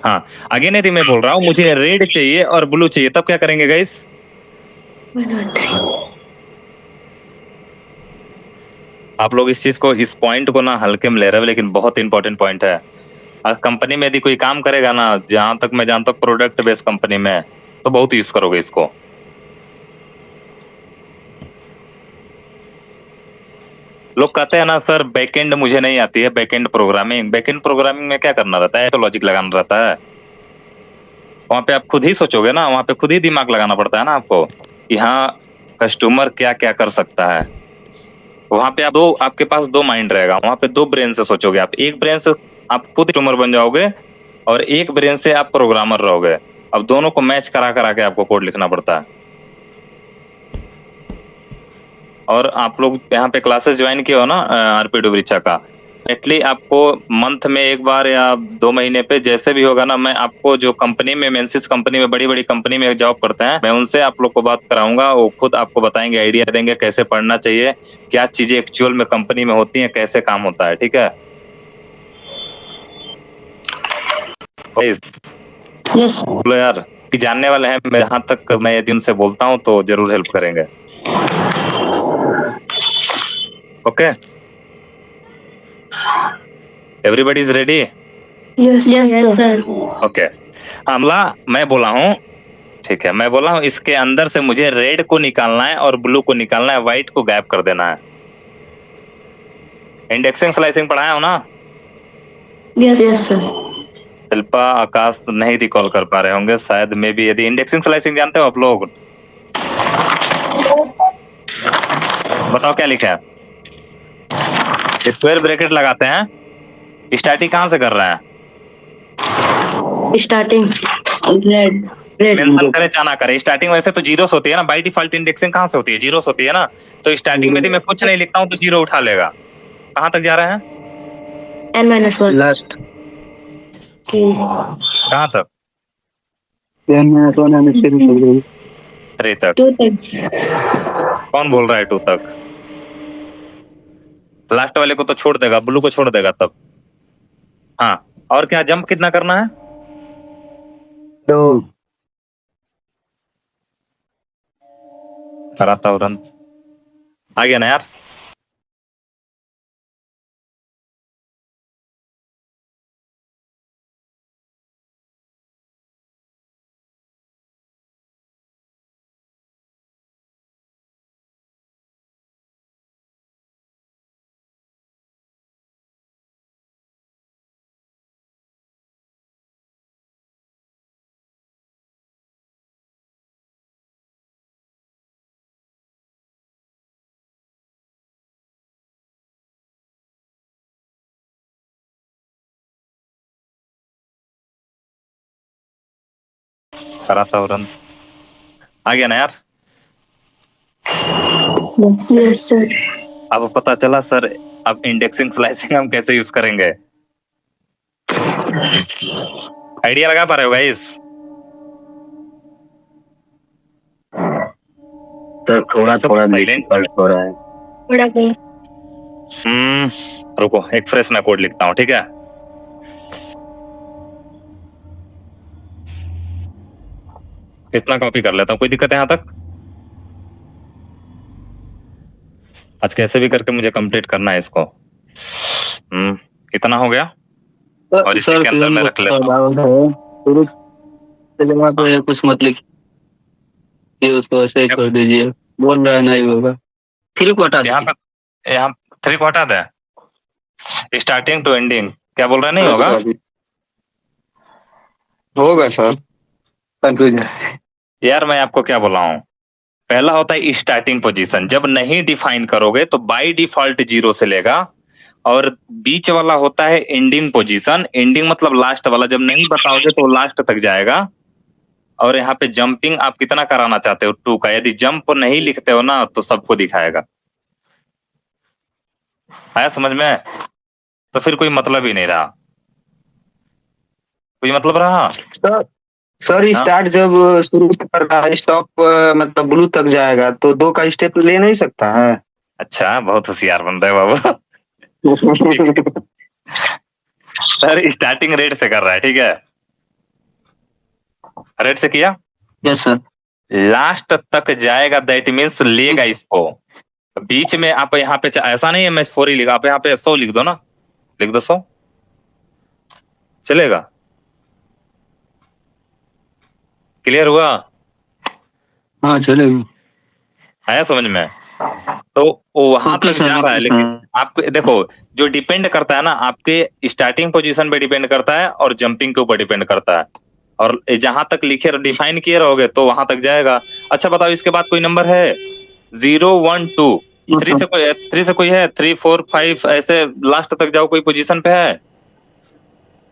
हाँ, आगे नहीं थी, मैं बोल रहा हूँ मुझे रेड चाहिए और ब्लू चाहिए, तब क्या करेंगे गाइस? आप लोग इस चीज को, इस पॉइंट को ना हल्के में ले रहे हो, लेकिन बहुत इंपॉर्टेंट पॉइंट है। आज कंपनी में यदि कोई काम करेगा ना, जहां तक मैं जानता हूँ प्रोडक्ट बेस्ड कंपनी में, तो बहुत यूज करोगे इसको। लोग कहते हैं ना सर बैकएंड मुझे नहीं आती है, बैकएंड प्रोग्रामिंग। बैकएंड प्रोग्रामिंग में क्या करना रहता है? तो लॉजिक लगाना रहता है। वहां पे आप खुद ही सोचोगे ना, वहां पे खुद ही दिमाग लगाना पड़ता है ना आपको, कि हाँ कस्टमर क्या क्या कर सकता है। वहां पे आपके पास 2 माइंड रहेगा, वहां पे 2 ब्रेन से सोचोगे आप। एक ब्रेन से आप खुद कस्टमर बन जाओगे और एक ब्रेन से आप प्रोग्रामर रहोगे। अब दोनों को मैच करा करा के आपको कोड लिखना पड़ता है। और आप लोग यहाँ पे क्लासेस ज्वाइन किए हो ना आरपीडब्ल्यू वृक्षा का, एटलीस्ट आपको मंथ में एक बार या 2 महीने पे जैसे भी होगा ना, मैं आपको जो कंपनी में, मेंसिस कंपनी में, बड़ी बड़ी कंपनी में जॉब करते हैं, मैं उनसे आप लोग को बात कराऊंगा। वो खुद आपको बताएंगे, आइडिया देंगे कैसे पढ़ना चाहिए, क्या चीजें एक्चुअल में कंपनी में होती हैं, कैसे काम होता है। ठीक है यस बोलो यार, कि जानने वाले हैं। मैं जहां तक मैं यदि उनसे बोलता हूँ तो जरूर हेल्प करेंगे। Okay, everybody is ready? Yes sir. Okay, अमला मैं बोला हूँ, ठीक है, मैं बोला हूँ इसके अंदर से मुझे रेड को निकालना है और ब्लू को निकालना है, व्हाइट को गायब कर देना है। इंडेक्सिंग स्लाइसिंग पढ़ाया हो ना? Yes sir. शिल्पा, आकाश नहीं रिकॉल कर पा रहे होंगे शायद, मे बी। यदि इंडेक्सिंग स्लाइसिंग जानते हो आप लोग? बताओ क्या लिखा है? स्क्वायर ब्रैकेट लगाते हैं, स्टार्टिंग कहां से कर रहे हैं? स्टार्टिंग रेड मेंशन करे चाहे ना करे, स्टार्टिंग वैसे तो जीरोस होती है ना, बाय डिफॉल्ट इंडेक्सिंग कहां से होती है? जीरोस होती है ना। तो स्टार्टिंग में यदि मैं कुछ नहीं लिखता हूं तो 0 उठा लेगा। कहां तक जा रहे हैं? n-1 last. कहां तक? n-1 3 तक। 2 तक। कौन बोल रहा है 2 तक? लास्ट वाले को तो छोड़ देगा, ब्लू को छोड़ देगा तब। हाँ, और क्या जंप कितना करना है? 2। कराता हूँ रन। आ गया ना यार? कराता हूँ रन। आ गया ना यार? Yes sir. अब पता चला सर, अब इंडेक्सिंग स्लाइसिंग हम कैसे यूज करेंगे। आइडिया लगा पा रहे हो गाइस? तो थोड़ा थोड़ा साइलेंट हो रहा है। बड़ा गया। रुको, एक फ्रेश मैं कोड लिखता हूँ, ठीक है? इतना कॉपी कर लेता हूँ, कोई दिक्कत है यहाँ तक? आज कैसे भी करके मुझे कंप्लीट करना है इसको। कितना हो गया? और इसी के अंदर मैं रख लेता हूँ। कुछ मत लिख। ये उसको ऐसे ही छोड़ दीजिए, बोल रहा है नहीं होगा, फिर को हटा यहाँ दीजिए। यहाँ 3 को हटा दें, स्टार्टिंग टू एंडिंग, क्या बोल रहे हैं, नहीं होगा? होगा सर, कंफ्यूजन। यार मैं आपको क्या बोला हूँ, पहला होता है स्टार्टिंग पोजीशन, जब नहीं डिफाइन करोगे तो बाय डिफॉल्ट 0 से लेगा, और बीच वाला होता है एंडिंग पोजीशन, एंडिंग मतलब लास्ट वाला, जब नहीं बताओगे तो लास्ट तक जाएगा। और यहाँ पे जंपिंग आप कितना कराना चाहते हो, 2 का, यदि जंप नहीं लिखते हो ना तो सबको दिखाएगा। आया समझ में? तो फिर कोई मतलब ही नहीं रहा, कोई मतलब रहा? सर हाँ? स्टार्ट जब शुरू से कर रहा है, स्टॉप मतलब ब्लू तक जाएगा तो 2 का स्टेप ले नहीं सकता है। अच्छा, बहुत होशियार बन रहे हो बाबू। सर स्टार्टिंग रेड से कर रहा है, ठीक है, रेड से किया, यस सर। लास्ट तक जाएगा, दैट मीन्स लेगा इसको। बीच में आप यहाँ पे ऐसा नहीं है मैं 4 ही लिखा, आप यहाँ पे 100 लिख दो ना, लिख दो 100, चलेगा? क्लियर हुआ? हाँ चलेगा। आया समझ में? तो वो वहां ओके तक सर, जा रहा है, ओके लेकिन सर। आपको देखो, जो डिपेंड करता है ना, आपके स्टार्टिंग पोजीशन पे डिपेंड करता है और जंपिंग के ऊपर डिपेंड करता है, और जहां तक लिखे डिफाइन किए रहोगे तो वहां तक जाएगा। अच्छा बताओ, इसके बाद कोई नंबर है? 0 1 2, 3 से कोई है, 3 4 5, ऐसे लास्ट तक जाओ, कोई पोजीशन पे है?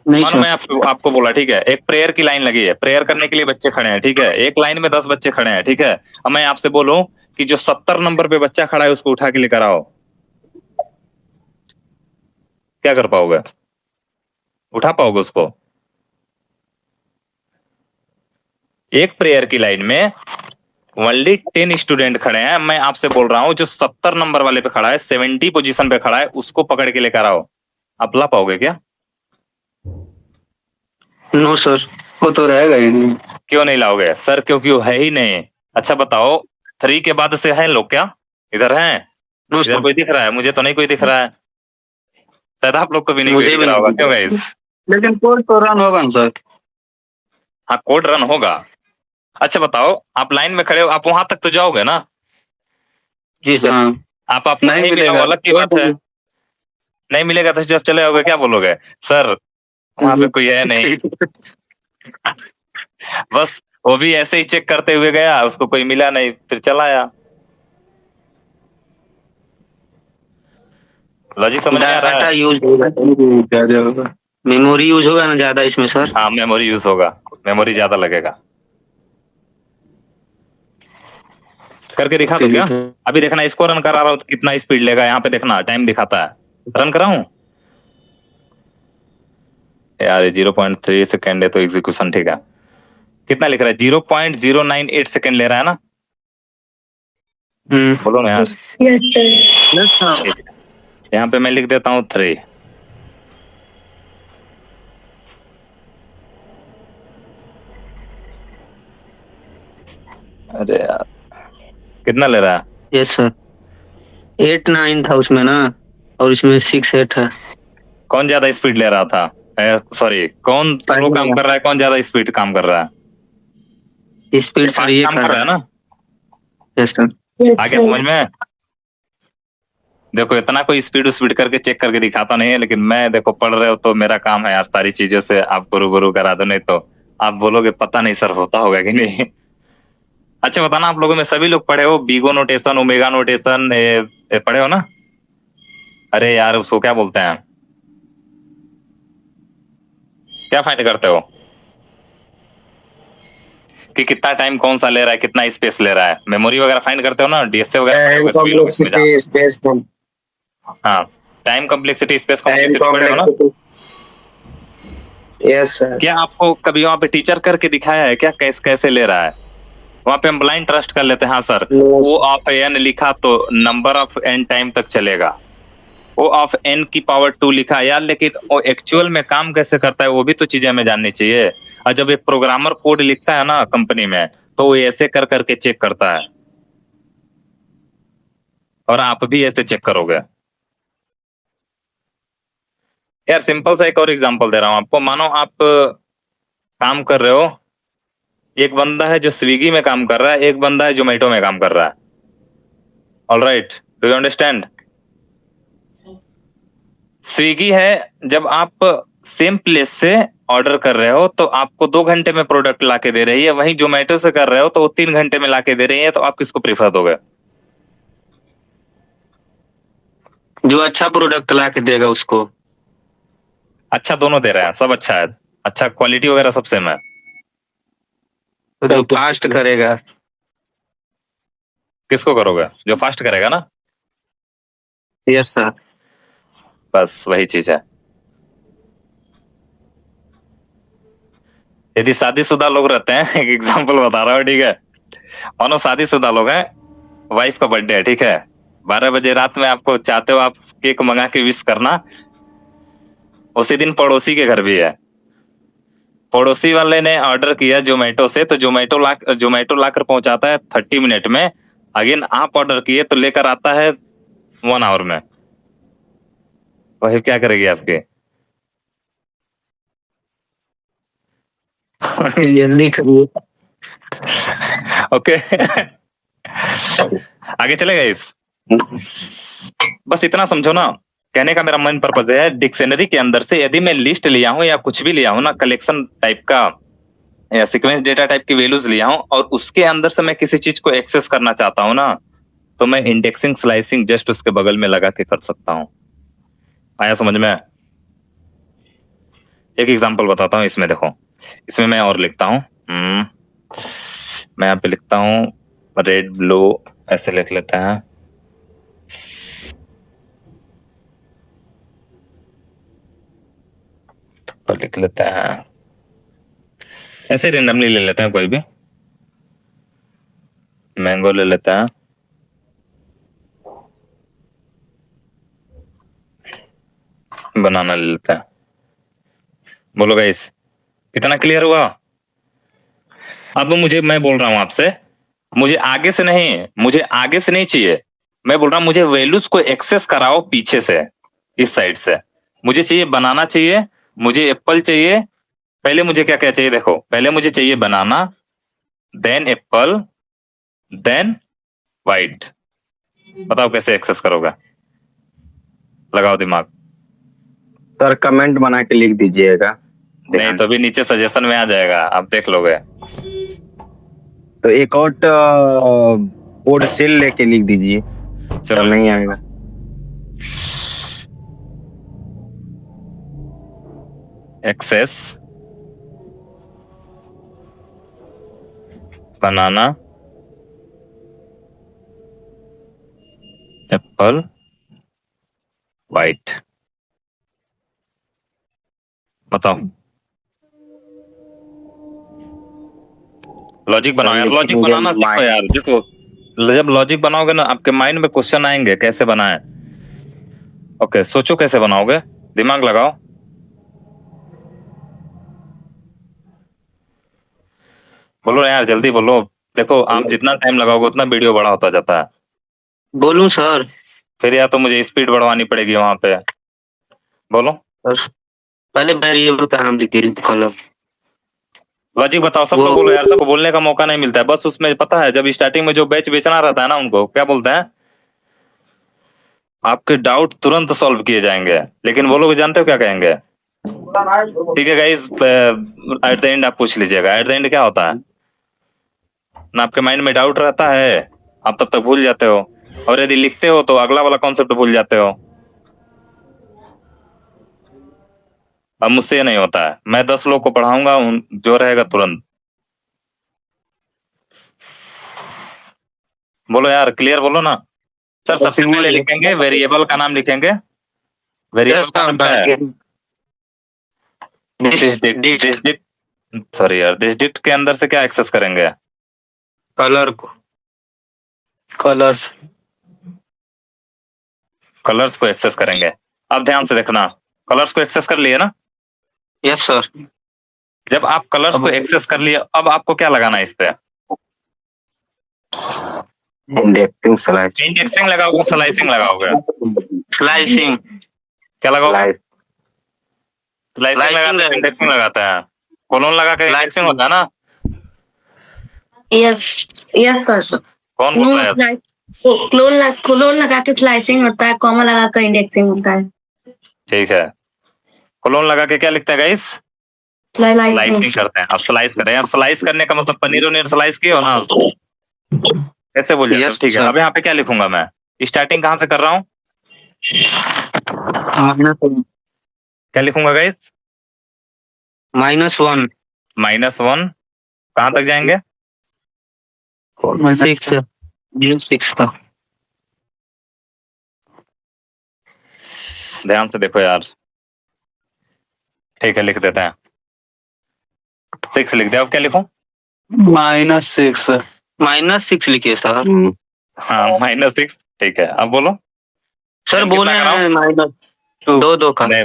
नहीं मानो सर। मैं आपको बोला, ठीक है, एक प्रेयर की लाइन लगी है, प्रेयर करने के लिए बच्चे खड़े हैं, ठीक है, एक लाइन में 10 बच्चे खड़े हैं, ठीक है। अब मैं आपसे बोलूं कि जो 70 नंबर पे बच्चा खड़ा है उसको उठा के लेकर आओ, क्या कर पाओगे? उठा पाओगे उसको? एक प्रेयर की लाइन में ओनली 10 स्टूडेंट खड़े हैं, मैं आपसे बोल रहा हूं जो 70 नंबर वाले पे खड़ा है, 70 पोजीशन पे खड़ा है, उसको पकड़ के लेकर आओ, आप ला पाओगे क्या? नो सर, वो तो रहेगा ही नहीं। क्यों नहीं लाओगे सर? क्योंकि वो है ही नहीं। अच्छा बताओ, 3 के बाद से है लोग क्या? इधर हैं? नो इधर सर, कोई दिख रहा है? मुझे तो नहीं कोई दिख रहा है, शायद आप लोग को भी नहीं कोई मुझे दिख भी रहा होगा, नहीं क्यों दिख गाइस? रहा। लेकिन कोड तो रन होगा ना सर। हाँ, कोड रन होगा। अच्छा बताओ, आप लाइन में खड़े हो, आप वहां तक तो जाओगे ना? जी सर। हाँ। आप आपको नहीं मिला वो अलग की बात है, नहीं मिलेगा तो जब चले आओगे क्या बोलोगे? सर वहां पे कोई है नहीं। बस वो भी ऐसे ही चेक करते हुए गया, उसको कोई मिला नहीं, फिर चला आया। लॉजिक समझ में आ रहा डाटा है? यूज होगा, ज्यादा होगा, मेमोरी यूज होगा ना ज्यादा इसमें सर। हाँ, मेमोरी यूज होगा, मेमोरी ज्यादा लगेगा। करके दिखा दो क्या? अभी देखना, इसको रन करा रहा हूँ तो कितना स्पीड लेगा, यहाँ पे देखना टाइम दिखाता है, रन कराऊं? यार 0.3 सेकेंड है तो एग्जीक्यूशन, ठीक है, कितना लिख रहा है? 0.098 सेकेंड ले रहा है ना? बोलो ना यार। Yes sir. ठीक है। यहाँ पे मैं लिख देता हूँ 3। अरे यार, कितना ले रहा है? यस सर, 8 9 था उसमें ना, और इसमें 6 8 है। कौन ज्यादा स्पीड ले रहा था? सॉरी, कौन स्लो काम कर रहा है, कौन ज्यादा स्पीड काम कर रहा है? स्पीड सर फास्ट ये काम कर रहा है ना? Yes sir. आगे समझ में? देखो, इतना कोई स्पीड स्पीड करके चेक करके दिखाता नहीं है, लेकिन मैं देखो, पढ़ रहे हो तो मेरा काम है यार सारी चीजों से आप गुरु गुरु करा दो, नहीं तो आप बोलोगे पता नहीं सर होता होगा कि नहीं। अच्छा बताना, आप लोगों में सभी लोग पढ़े हो बीगो नोटेशन, ओमेगा नोटेशन, पढ़े हो ना? अरे यार उसको क्या बोलते हैं, क्या फाइंड करते हो कि कितना टाइम कौन सा ले रहा है, कितना स्पेस ले रहा है, मेमोरी वगैरह फाइंड करते हो ना, डीएसए वगैरह सभी लोग इसमें जा। स्पेस हाँ, टाइम कॉम्प्लेक्सिटी, स्पेस कॉम्प्लेक्सिटी पढ़े हो ना? Yes sir. क्या आपको कभी वहां पे टीचर करके दिखाया है क्या, कैसे कैसे ले रहा है? वहां पे हम ब्लाइंड ट्रस्ट कर लेते हैं, हाँ सर ओ ऑफ एन लिखा तो नंबर ऑफ एन टाइम तक चलेगा, ओ ऑफ एन की पावर 2 लिखा यार, लेकिन वो एक्चुअल में काम कैसे करता है वो भी तो चीजें हमें जाननी चाहिए। और जब एक प्रोग्रामर कोड लिखता है ना कंपनी में, तो वो ऐसे कर करके चेक करता है, और आप भी ऐसे चेक करोगे। यार सिंपल सा एक और एग्जांपल दे रहा हूं आपको, मानो आप काम कर रहे हो एक बंदा है जो स्विगी में काम कर रहा है, एक बंदा है जोमेटो में काम कर रहा है। All right, do you understand? Swiggy है, जब आप सेम प्लेस से ऑर्डर कर रहे हो तो आपको 2 घंटे में प्रोडक्ट ला के दे रही है, वहीं जोमेटो से कर रहे हो तो वो 3 घंटे में ला के दे रही है, तो आप किसको प्रीफर दोगे? जो अच्छा प्रोडक्ट ला के देगा उसको। अच्छा दोनों दे रहे हैं, सब अच्छा है, अच्छा क्वालिटी वगैरह सब सेम है। जो फास्ट करेगा। किसको करोगे? जो फास्ट करेगा ना, यस सर। बस वही चीज है। यदि शादीशुदा लोग रहते हैं, एक एग्जांपल बता रहा हूँ, ठीक है, मानो शादीशुदा लोग हैं, वाइफ का बर्थडे है, ठीक है, 12 बजे रात में आपको चाहते हो आप केक मंगा के विश करना, उसी दिन पड़ोसी के घर भी है, पड़ोसी वाले ने ऑर्डर किया जोमेटो से, तो जोमेटो लाकर पहुंचाता है 30 मिनट में, अगेन आप ऑर्डर किए तो लेकर आता है 1 आवर में। वही क्या करेगी आपकी? जल्दी करिए। ओके। आगे चलेगा इस, बस इतना समझो ना, कहने का मेरा मेन पर्पज है, डिक्शनरी के अंदर से यदि मैं लिस्ट लिया हूं या कुछ भी लिया हूं ना, कलेक्शन टाइप का या सीक्वेंस डेटा टाइप की वैल्यूज लिया हूं, और उसके अंदर से मैं किसी चीज को एक्सेस करना चाहता हूं ना, तो मैं इंडेक्सिंग स्लाइसिंग जस्ट उसके बगल में लगा के कर सकता हूं। आया समझ में? एक एग्जांपल बताता हूं, इसमें देखो, इसमें मैं और लिखता हूं, मैं यहाँ पे लिखता हूं रेड ब्लू, ऐसे लिख लेते हैं, तो लिख लेते हैं ऐसे, रेंडमली ले लेते हैं, कोई भी मैंगो ले लेते हैं, बनाना ले लेते हैं। बोलो गाइस, कितना क्लियर हुआ? अब मैं बोल रहा हूं आपसे, मुझे आगे से नहीं चाहिए, मैं बोल रहा हूं मुझे वैल्यूज को एक्सेस कराओ पीछे से, इस साइड से। मुझे चाहिए बनाना चाहिए, मुझे एप्पल चाहिए, पहले मुझे क्या क्या चाहिए देखो, पहले मुझे चाहिए बनाना, देन एप्पल, देन वाइट। बताओ कैसे एक्सेस करोगे? लगाओ दिमाग। सर कमेंट बना के लिख दीजिएगा। नहीं तो भी नीचे सजेशन में आ जाएगा, आप देख लोगे। तो एक और कोड सेल लेके लिख दीजिए। चलो नहीं आएगा। Access banana apple white. बताओ, लॉजिक बनाओ यार, लॉजिक बनाना सीखो यार। देखो, जब लॉजिक बनाओगे ना, आपके माइंड में क्वेश्चन आएंगे कैसे बनाए। ओके, सोचो कैसे बनाओगे, दिमाग लगाओ। बोलो यार, जल्दी बोलो। देखो, आप जितना टाइम लगाओगे उतना वीडियो बड़ा होता जाता है। बोलूं सर? फिर या तो मुझे स्पीड बढ़वानी पड़ेगी वहां पे। बोलो, पहले वेरिएबल का नाम लिखिए, कलर। लॉजिक बताओ, सब लोग बोलो यार, सबको बोलने का मौका नहीं मिलता है। बस उसमें पता है, जब स्टार्टिंग में जो बैच बेचना रहता है ना, उनको क्या बोलते हैं, आपके डाउट तुरंत सॉल्व किए जाएंगे। लेकिन वो लोग जानते हो क्या कहेंगे? ठीक है गाइस, एट द एंड आप पूछ लीजिएगा, एट द एंड क्या होता है ना, आपके माइंड में डाउट रहता है, आप तब तक भूल जाते हो, और यदि लिखते हो तो अगला वाला कॉन्सेप्ट भूल जाते हो। अब मुझसे ये नहीं होता है, मैं 10 लोग को पढ़ाऊंगा, जो रहेगा तुरंत। बोलो यार, क्लियर बोलो ना। सर सबसे पहले लिखेंगे वेरिएबल का नाम, लिखेंगे वेरिएबल का नाम, सॉरी यार, डिजिट के अंदर से क्या एक्सेस करेंगे? कलर को, कलर्स को एक्सेस करेंगे। अब ध्यान से देखना, कलर्स को एक्सेस कर लिए ना? Yes sir. जब आप कलर्स को एक्सेस कर लिए, अब आपको क्या लगाना है इस पे? इंडेक्सिंग लगाओगे, स्लाइसिंग लगाओगे? स्लाइसिंग। क्या लगाओगे? स्लाइसिंग लगाते हैं, इंडेक्सिंग लगाते हैं, कोलोन लगा के इंडेक्सिंग होता है ना। Yes yes sir. कौन बोल रहा है? क्लोन लगा के स्लाइसिंग होता है, कॉमा लगा कर इंडेक्सिंग होता है। ठीक है, क्लोन लगा के क्या लिखते हैं गाइस? स्लाइसिंग करते हैं। अब स्लाइस करें, अब स्लाइस करने का मतलब पनीर उनीर स्लाइस किए हो ना, कैसे बोल जाते हो? ठीक है, अब यहाँ पे क्या लिखूंगा मैं? स्टार्टिंग कहाँ से कर रहा हूँ? क्या लिखूंगा गाइस? -1 -1 कहाँ तक जाएंगे? 6 का। ध्यान से देखो यार। ठीक है, लिख देते हैं। 6 लिख दिया। अब क्या लिखूं? -6 -6 लिखिए सर। हाँ, -6। ठीक है, अब बोलो सर कितना बोले कराऊं? -2 का। नहीं,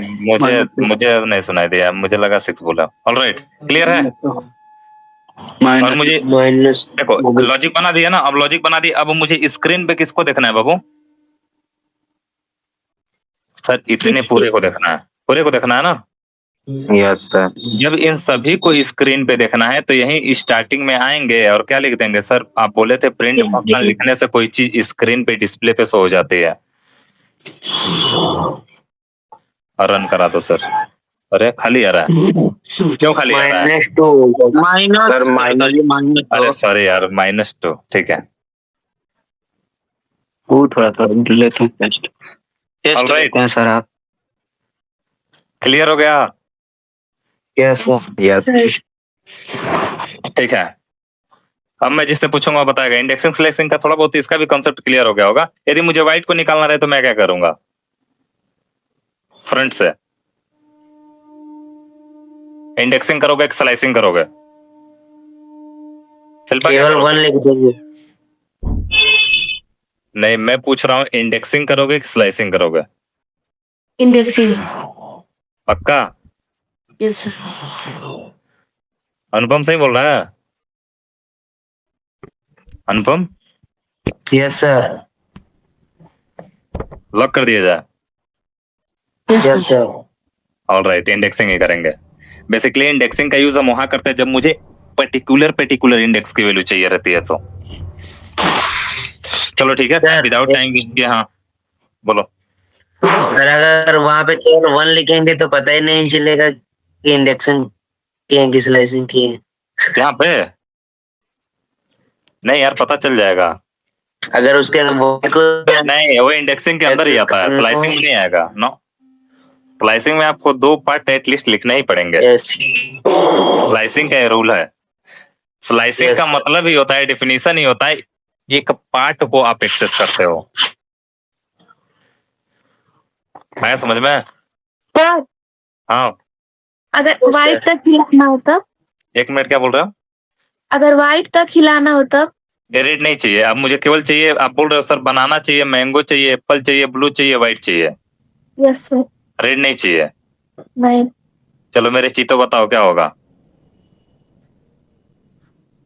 मुझे नहीं सुनाई दिया, मुझे लगा 6 बोला। ऑलराइट, क्लियर है? और मुझे देखो लॉजिक बना दिया ना, अब लॉजिक बना दिया। अब मुझे स्क्रीन पे किसको देखना है बाबू? सर इतने पूरे को देखना है, पूरे को देखना है ना। Yes sir. जब इन सभी को स्क्रीन पे देखना है तो यही स्टार्टिंग में आएंगे और क्या लिख देंगे? सर आप बोले थे प्रिंट फंक्शन लिखने से कोई चीज स्क्रीन पे डिस्प्ले पे शो हो जाती है। और रन करा दो सर। अरे खाली आ रहा है, क्यों खाली आ रहा है? अरे सॉरी यार, -2। ठीक है, थोड़ा लेते हैं टेस्ट Alright. हैं सर आप। क्लियर हो गया? Yes yes. ठीक है, अब मैं जिससे पूछूंगा वो बताएगा। इंडेक्सिंग सिलेक्शन का थोड़ा बहुत इसका भी कॉन्सेप्ट क्लियर हो गया होगा। यदि मुझे व्हाइट को निकालना रहे तो मैं क्या करूंगा? फ्रंट से इंडेक्सिंग करोगे कि स्लाइसिंग करोगे? शिल्पा क्या केवल 1 लिख देंगे। नहीं, मैं पूछ रहा हूँ इंडेक्सिंग करोगे कि स्लाइसिंग करोगे? इंडेक्सिंग। पक्का? Yes sir. अनुपम सही बोल रहा है? अनुपम यस सर। लॉक कर दिया जाए? Yes sir. ऑलराइट, इंडेक्सिंग ही करेंगे। बेसिकली इंडेक्सिंग का यूज हम वहां करते हैं जब मुझे पर्टिकुलर इंडेक्स की वैल्यू चाहिए रहती है। तो चलो ठीक है, विदाउट टाइम वेस्ट किए। हाँ बोलो। सर अगर वहां पे केवल 1 लिखेंगे तो पता ही नहीं चलेगा कि इंडेक्शन किए हैं कि स्लाइसिंग किए हैं। यहाँ पे नहीं यार, पता चल जाएगा। अगर उसके नहीं, वो इंडेक्सिंग के अंदर ही आता है, स्लाइसिंग में नहीं आएगा। नो, स्लाइसिंग में आपको 2 पार्ट एटलीस्ट लिखने ही पड़ेंगे। स्लाइसिंग का रूल है। स्लाइसिंग का मतलब ही होता है, डेफिनेशन ही होता है, एक पार्ट को आप एक्सेस करते हो। मैं समझ में? सर हाँ, अगर व्हाइट तक हिलाना हो तब? 1 मिनट, क्या बोल रहे हो? अगर व्हाइट तक हिलाना हो तब? रेड नहीं चाहिए, अब मुझे केवल चाहिए। आप बोल रहे हो सर बनाना चाहिए, मैंगो चाहिए, एप्पल चाहिए, ब्लू चाहिए, व्हाइट चाहिए, यस सर। रेड नहीं चाहिए। नहीं। चलो मेरे चीतो बताओ क्या होगा?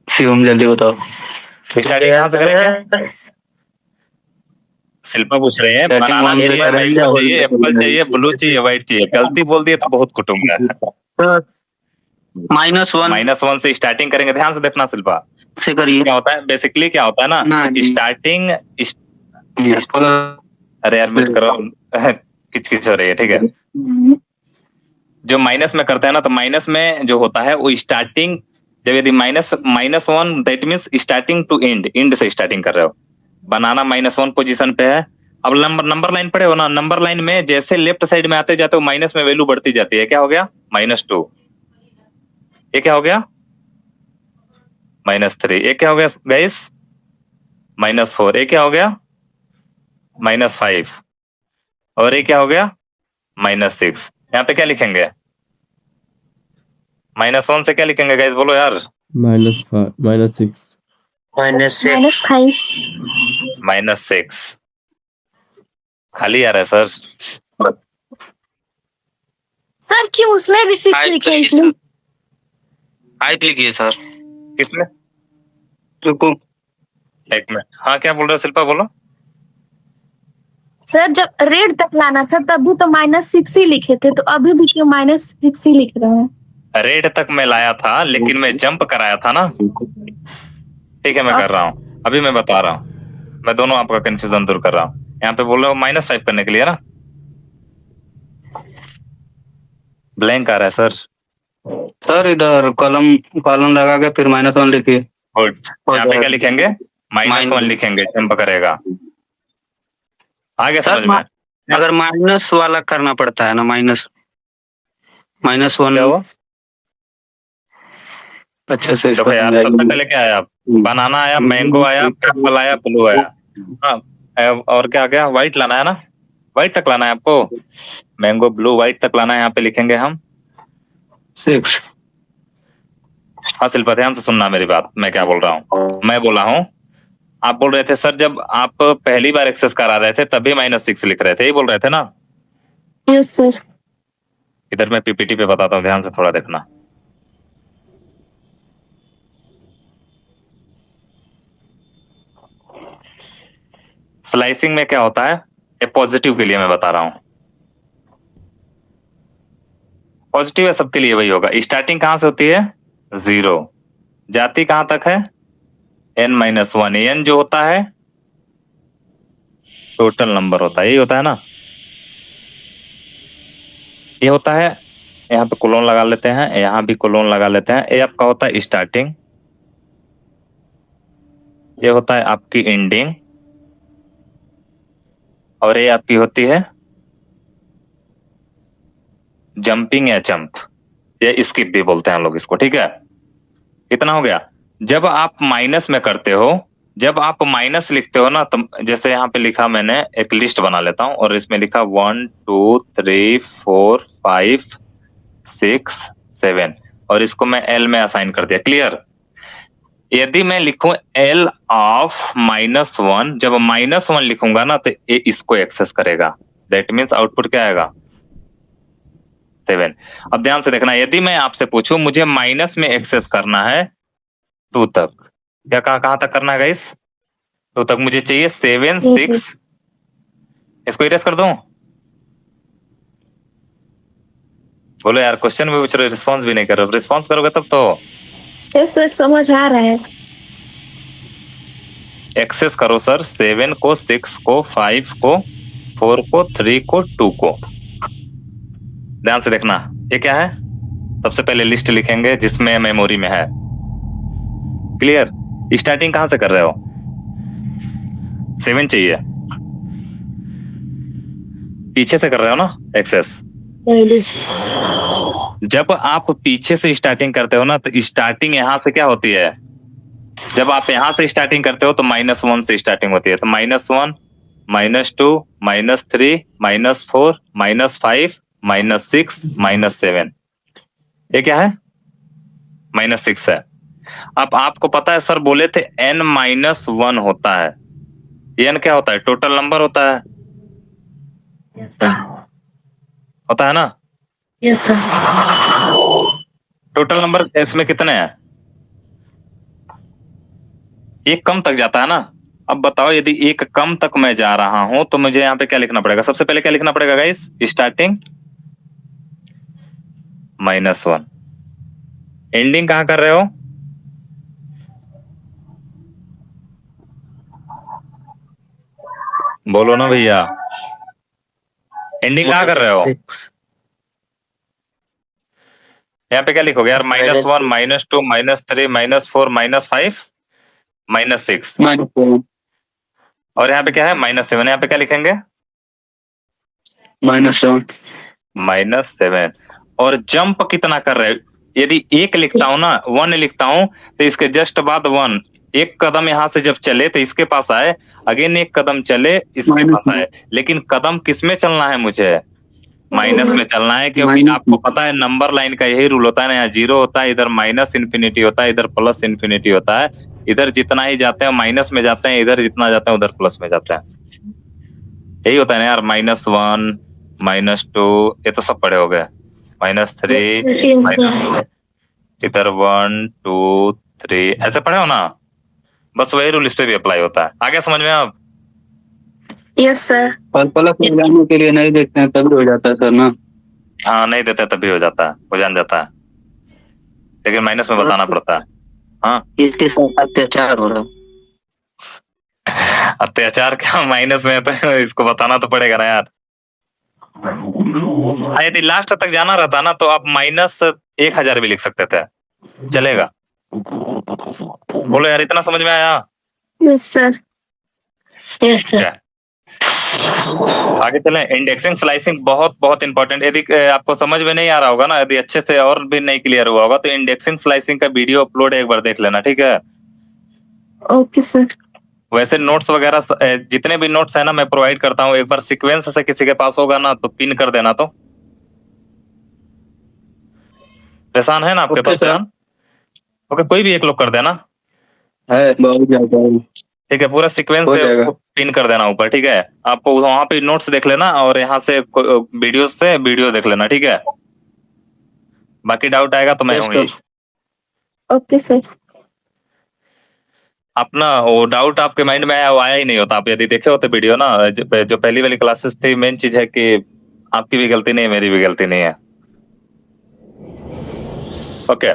शिवम जल्दी बताओ। कहाँ से करेंगे? शिल्पा पूछ रहे हैं बनाना चाहिए, मैंगो चाहिए, एप्पल चाहिए, ब्लू चाहिए, व्हाइट चाहिए। गलती बोल दिए तो बहुत कुटुंब है। -1 से स्टार्टिंग करेंगे। ध्यान से देखना शिल्पा, से करिए। क्या होता है बेसिकली, क्या होता है ना, स्टार्टिंग। अरे यार मिट करो, किच हो रही है। ठीक है, जो माइनस में करते हैं ना, तो माइनस में जो होता है वो स्टार्टिंग, जब यदि -1 that means starting to end से स्टार्टिंग कर रहे हो। बनाना -1 पोजीशन पे है। अब नंबर लाइन पढ़े हो ना, नंबर लाइन में जैसे लेफ्ट साइड में आते जाते हो माइनस में वैल्यू बढ़ती जाती है। क्या हो गया? -2। ये क्या हो गया? -3। ये क्या हो गया गाइस? -4। ये क्या हो गया? -5। और ये क्या हो गया? -6। यहाँ पे क्या लिखेंगे? -1 से क्या लिखेंगे गाइस, बोलो यार? -6 -6 खाली आ रहा है सर। सर क्यों उसमें भी 6 लिखे हैं इसमें? 5 लिखिए सर। किसमें? रुको 1 मिनट। हाँ क्या बोल रहे हो शिल्पा, बोलो। सर जब रेड तक लाना था तब भी तो -6 ही लिखे थे, तो अभी भी क्यों -6 ही लिख रहे हैं? रेड तक मैं लाया था लेकिन मैं जंप कराया था ना। ठीक है मैं कर रहा हूँ, अभी मैं बता रहा हूँ, मैं दोनों आपका कंफ्यूजन दूर कर रहा हूँ। यहाँ पे बोल रहे हो -5 करने के लिए ना, ब्लैंक आ रहा है सर। सर इधर कॉलम कॉलम लगा के फिर -1 लिखिए। गुड, यहाँ पे क्या लिखेंगे? -1 लिखेंगे, जंप करेगा। आगे सर समझ में? अगर माइनस वाला करना पड़ता है ना, -1 क्या हुआ? अच्छे से देखो यार, सबसे पहले क्या आया? बनाना आया, मैंगो आया, एप्पल आया, ब्लू आया। हाँ, और क्या आ गया? व्हाइट लाना है ना, व्हाइट तक लाना है आपको। मैंगो ब्लू व्हाइट तक लाना है, यहाँ पे लिखेंगे हम 6। हाँ शिल्पा, ध्यान से सुनना मेरी बात, मैं क्या बोल रहा हूँ। मैं बोला हूँ, आप बोल रहे थे सर जब आप पहली बार एक्सेस करा रहे थे तभी -6 लिख रहे थे, यही बोल रहे थे ना? Yes sir. इधर मैं पीपीटी पे बताता हूँ, ध्यान से थोड़ा देखना। स्लाइसिंग में क्या होता है, ये पॉजिटिव के लिए मैं बता रहा हूं, पॉजिटिव है सबके लिए वही होगा। स्टार्टिंग कहां से होती है? 0, जाती कहां तक है? n-1। n जो होता है टोटल नंबर होता है, यही होता है ना, ये होता है। यहाँ पे कोलोन लगा लेते हैं, यहाँ भी कोलोन लगा लेते हैं। ये आपका होता है स्टार्टिंग, ये होता है आपकी एंडिंग, और ये आपकी होती है जंपिंग या जंप, ये स्किप भी बोलते हैं हम लोग इसको, ठीक है। इतना हो गया। जब आप माइनस में करते हो, जब आप माइनस लिखते हो ना, तो जैसे यहाँ पे लिखा, मैंने एक लिस्ट बना लेता हूं और इसमें लिखा 1 2 3 4 5 6 7, और इसको मैं एल में असाइन कर दिया। क्लियर? यदि मैं लिखूं एल ऑफ -1, जब -1 लिखूंगा ना तो ये इसको एक्सेस करेगा, दैट मीन्स आउटपुट क्या आएगा? 7। अब ध्यान से देखना, यदि मैं आपसे पूछूं मुझे माइनस में एक्सेस करना है 2 तक, क्या कहां तक करना है गाइस? 2 तक मुझे चाहिए। 7 6, इसको इरेज कर दूं? बोलो यार, क्वेश्चन भी पूछ रहे हो, रिस्पॉन्स भी नहीं कर रहे हो। रिस्पॉन्स करोगे तब तो। यस सर, समझ आ रहा है। एक्सेस करो सर, 7 को, 6 को, 5 को, 4 को, 3 को, 2 को। ध्यान से देखना, ये क्या है? सबसे पहले लिस्ट लिखेंगे जिसमें मेमोरी में है। क्लियर? स्टार्टिंग कहां से कर रहे हो? 7 चाहिए, पीछे से कर रहे हो ना एक्सेस। जब आप पीछे से स्टार्टिंग करते हो ना, तो स्टार्टिंग यहां से क्या होती है? जब आप यहां से स्टार्टिंग करते हो तो -1 से स्टार्टिंग होती है। तो -1, -2, -3, -4, -5, -6, -7, ये क्या है? -6 है। अब आपको पता है सर बोले थे n-1 होता है, n क्या होता है? टोटल नंबर होता है, होता है ना? Yes sir. टोटल नंबर इसमें कितने हैं? एक कम तक जाता है ना। अब बताओ, यदि एक कम तक मैं जा रहा हूं तो मुझे यहाँ पे क्या लिखना पड़ेगा? सबसे पहले क्या लिखना पड़ेगा गाइस? स्टार्टिंग -1, एंडिंग कहां कर रहे हो? बोलो ना भैया, एंडिंग कहां कर रहे हो? यहाँ पे क्या लिखोगे यार? -1, -2, -3, -4, -5, -6, और यहाँ पे क्या है? -7। यहाँ पे क्या लिखेंगे? -7। और जंप कितना कर रहे हो? यदि 1 लिखता हूं ना, 1 लिखता हूं, तो इसके जस्ट बाद 1, एक कदम यहां से जब चले तो इसके पास आए, अगेन एक कदम चले इसके पास आए, लेकिन कदम किस में चलना है? मुझे माइनस में चलना है, क्योंकि आपको पता है नंबर लाइन का यही रूल होता है ना, यहाँ 0 होता है, इधर -∞ होता है, इधर +∞ होता है। इधर जितना ही जाते हैं माइनस में जाते हैं, इधर जितना जाते हैं उधर प्लस में जाते हैं। यही होता है ना यार, -1, -2, ये तो सब पढ़े हो गए, -3, -2, इधर 1 2 3, ऐसे पढ़े हो ना? बस वही रूल इस पे भी अप्लाई होता है। आगे समझ में आप? Yes sir. प्लस लगाने के लिए नहीं देखते हैं तभी हो जाता है सर ना। हाँ, नहीं देते तभी हो जाता है, हो जान जाता है, लेकिन माइनस में बताना पड़ता है। हाँ, इसके साथ अत्याचार हो रहा। अत्याचार क्या माइनस में है तो इसको बताना तो पड़ेगा ना यार। हाँ, यदि लास्ट तक जाना रहता ना तो आप -1000 भी लिख सकते थे, चलेगा। बोलो यार, इतना समझ में आया? Yes sir. Yes sir. क्या? आगे चलें। इंडेक्सिंग स्लाइसिंग बहुत बहुत इंपॉर्टेंट। यदि आपको समझ में नहीं आ रहा होगा ना, यदि अच्छे से और भी नहीं क्लियर हुआ होगा, तो इंडेक्सिंग स्लाइसिंग का वीडियो अपलोड एक बार देख लेना, ठीक है? Okay sir. वैसे नोट्स वगैरह जितने भी नोट्स है ना मैं प्रोवाइड करता हूँ, एक बार सीक्वेंस से किसी के पास होगा ना तो पिन कर देना। तो परेशान है ना आपके ओके पास? सर। ओके, कोई भी एक लोग कर देना, है बहुत ज्यादा। ठीक है? पूरा सीक्वेंस हो से जाएगा। उसको पिन कर देना ऊपर, ठीक है? आपको वहां पे नोट्स देख लेना और यहाँ से वीडियो से वीडियो देख लेना, ठीक है? बाकी डाउट आएगा तो मैं यस हूँ सर। यही। Okay sir. अपना वो डाउट आपके माइंड में आया, वो आया ही नहीं होता। आप यदि देखे होते वीडियो ना, जो पहली वाली क्लासेस थी, मेन चीज है कि आपकी भी गलती नहीं है, मेरी भी गलती नहीं है। ओके,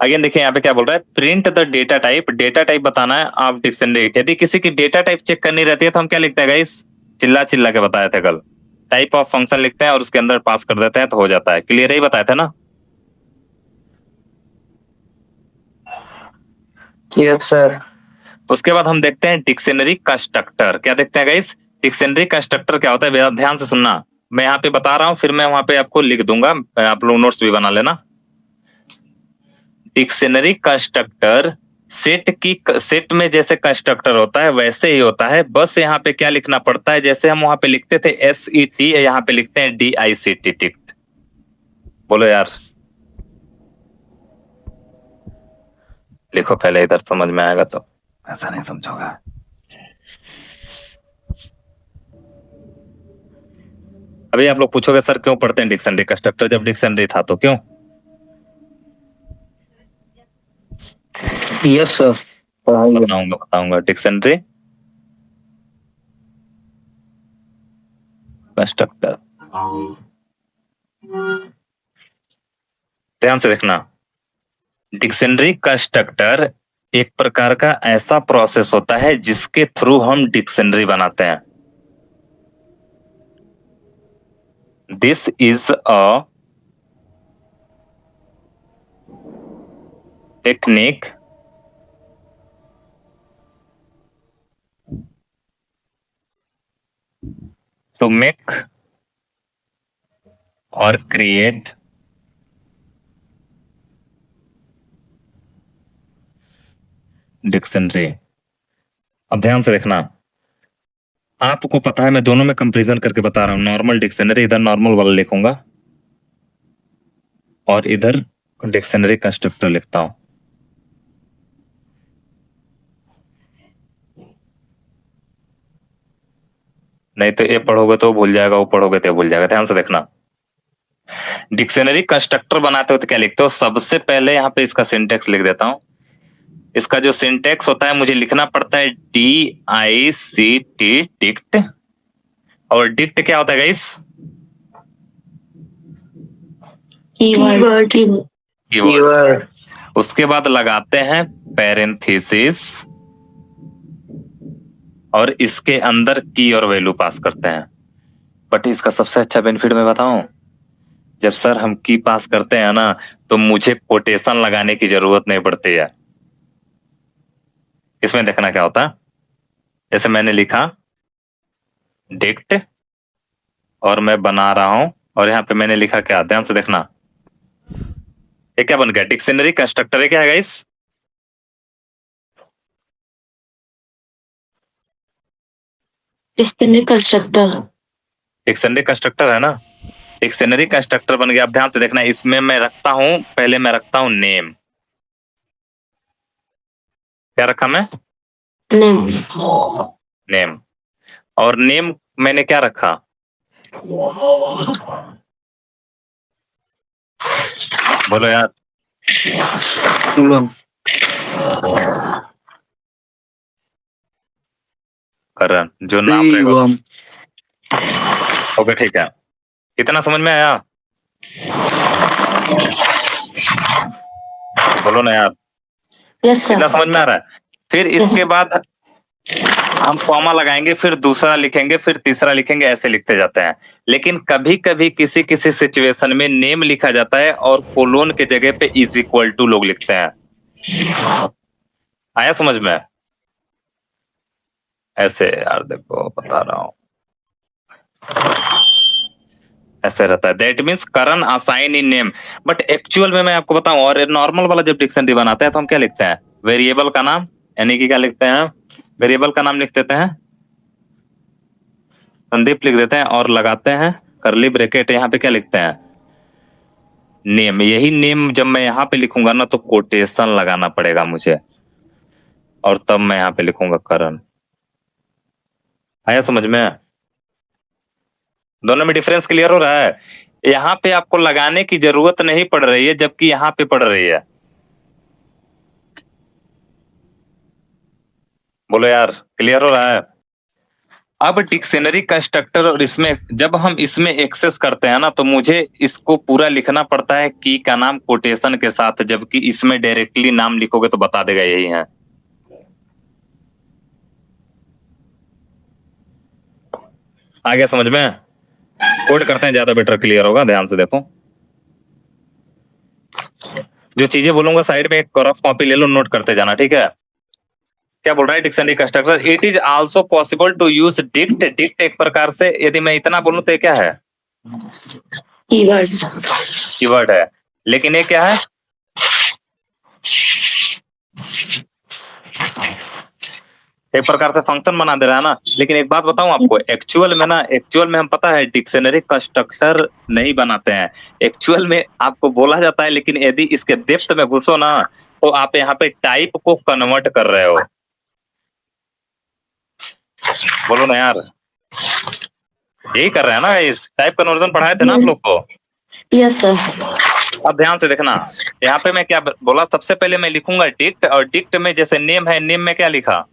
अगेन देखिए यहाँ पे क्या बोल रहा है, print the data type. Data type बताना है आप डिक्शनरी। यदि किसी की डेटा टाइप चेक करनी रहती है तो हम क्या लिखते हैं गाइस? चिल्ला चिल्ला के बताए थे कल, टाइप ऑफ फंक्शन लिखते हैं और उसके अंदर पास कर देते हैं तो हो जाता है। क्लियर ही बताए थे ना? Yes sir. उसके बाद हम देखते हैं डिक्शनरी कंस्ट्रक्टर। क्या देखते हैं गाइस? डिक्शनरी कंस्ट्रक्टर क्या होता है, ध्यान से सुनना। मैं यहाँ पे बता रहा हूँ, फिर मैं वहां पे आपको लिख दूंगा, आप लोग नोट्स भी बना लेना। डिक्शनरी कंस्ट्रक्टर सेट में जैसे कंस्ट्रक्टर होता है वैसे ही होता है, बस यहाँ पे क्या लिखना पड़ता है, जैसे हम वहां पे लिखते थे SET, यहाँ पे लिखते हैं DICT, टिक्ट। बोलो यार, लिखो पहले, इधर समझ में आएगा तो, ऐसा नहीं समझोगा। अभी आप लोग पूछोगे सर क्यों पढ़ते हैं डिक्शनरी कंस्ट्रक्टर, जब डिक्शनरी था तो क्यों? Yes sir. बताऊंगा डिक्शनरी कंस्ट्रक्टर, ध्यान से देखना। डिक्शनरी कंस्ट्रक्टर एक प्रकार का ऐसा प्रोसेस होता है जिसके थ्रू हम डिक्शनरी बनाते हैं। This is a technique to make or create dictionary. अब ध्यान से देखना, आपको पता है मैं दोनों में कंपैरिजन करके बता रहा हूं। नॉर्मल डिक्शनरी इधर नॉर्मल वाला लिखूंगा और इधर डिक्शनरी कंस्ट्रक्टर लिखता हूं। नहीं तो ये पढ़ोगे तो भूल जाएगा, वो पढ़ोगे तो भूल जाएगा। ध्यान से देखना, डिक्शनरी कंस्ट्रक्टर बनाते हो तो क्या लिखते हो? सबसे पहले यहाँ पे इसका सिंटेक्स लिख देता हूं। इसका जो सिंटेक्स होता है मुझे लिखना पड़ता है DICT, डिक्ट। और डिक्ट क्या होता है गाइस? कीवर्ड। उसके बाद लगाते हैं पैरेंथेसिस और इसके अंदर की और वैल्यू पास करते हैं। बट इसका सबसे अच्छा बेनिफिट मैं बताऊं, जब सर हम की पास करते हैं ना तो मुझे कोटेशन लगाने की जरूरत नहीं पड़ती है। इसमें देखना क्या होता है, जैसे मैंने लिखा डिक्ट और मैं बना रहा हूं और यहाँ पे मैंने लिखा क्या, ध्यान से देखना, ये क्या बन गया? डिक्शनरी कंस्ट्रक्टर है। क्या है guys? Dictionary constructor. Dictionary constructor है ना, डिक्शनरी कंस्ट्रक्टर बन गया। अब ध्यान से देखना, इसमें मैं रखता हूं, पहले मैं रखता हूं नेम। क्या रखा मैं? नेम। और नेम मैंने क्या रखा? बोलो यार। करण, जो नाम रहेगा। ओके ठीक है, कितना समझ में आया? बोलो ना यार। यस इतना सर। समझ में आ रहा है? फिर इसके बाद हम कॉमा लगाएंगे, फिर दूसरा लिखेंगे, फिर तीसरा लिखेंगे, ऐसे लिखते जाते हैं। लेकिन कभी कभी किसी किसी सिचुएशन में नेम लिखा जाता है और कोलोन के जगह पे इज इक्वल टू लोग लिखते हैं। आया समझ में? ऐसे यार देखो बता रहा हूं, ऐसे रहता है। That means Karan assign in name, but actual में मैं आपको बताऊं, और नॉर्मल वाला जब डिक्शनरी बनाते हैं तो हम क्या लिखते हैं? वेरिएबल का नाम, यानी कि क्या लिखते हैं? वेरिएबल का नाम लिख देते हैं, संदीप लिख देते हैं और लगाते हैं करली ब्रैकेट। यहाँ पे क्या लिखते हैं? नेम। यही नेम जब मैं यहाँ पे लिखूंगा ना तो कोटेशन लगाना पड़ेगा मुझे, और तब मैं यहाँ पे लिखूंगा करण। आया समझ में? दोनों में डिफरेंस क्लियर हो रहा है? यहाँ पे आपको लगाने की जरूरत नहीं पड़ रही है, जबकि यहाँ पे पड़ रही है। बोलो यार, क्लियर हो रहा है? अब डिक्शनरी कंस्ट्रक्टर, और इसमें जब हम इसमें एक्सेस करते हैं ना तो मुझे इसको पूरा लिखना पड़ता है की का नाम कोटेशन के साथ, जबकि इसमें डायरेक्टली नाम लिखोगे तो बता देगा यही है। आ गया समझ में? कोड करते हैं, ज्यादा बेटर क्लियर होगा। ध्यान से देखो, जो चीजें बोलूंगा साइड में एक रफ कॉपी ले लो, नोट करते जाना, ठीक है? क्या बोल रहा है dictionary constructor? It is also possible to use dict. Dict एक प्रकार से, यदि मैं इतना बोलूं तो ये क्या है? कीवर्ड। कीवर्ड है। लेकिन ये क्या है? एक प्रकार से फंक्शन बना दे रहा है ना। लेकिन एक बात बताऊं आपको, एक्चुअल में हम पता है डिक्शनरी कंस्ट्रक्टर नहीं बनाते हैं। एक्चुअल में आपको बोला जाता है, लेकिन यदि इसके डेप्थ में घुसो ना तो आप यहाँ पे टाइप को कन्वर्ट कर रहे हो। बोलो ना यार, यही कर रहे हैं ना, इस टाइप कन्वर्जन पढ़ाए थे ना आप लोग को। Yes sir. अब ध्यान से देखना, यहाँ पे मैं क्या बोला? सबसे पहले मैं लिखूंगा डिक्ट, और डिक्ट में जैसे नेम है, नेम में क्या लिखा?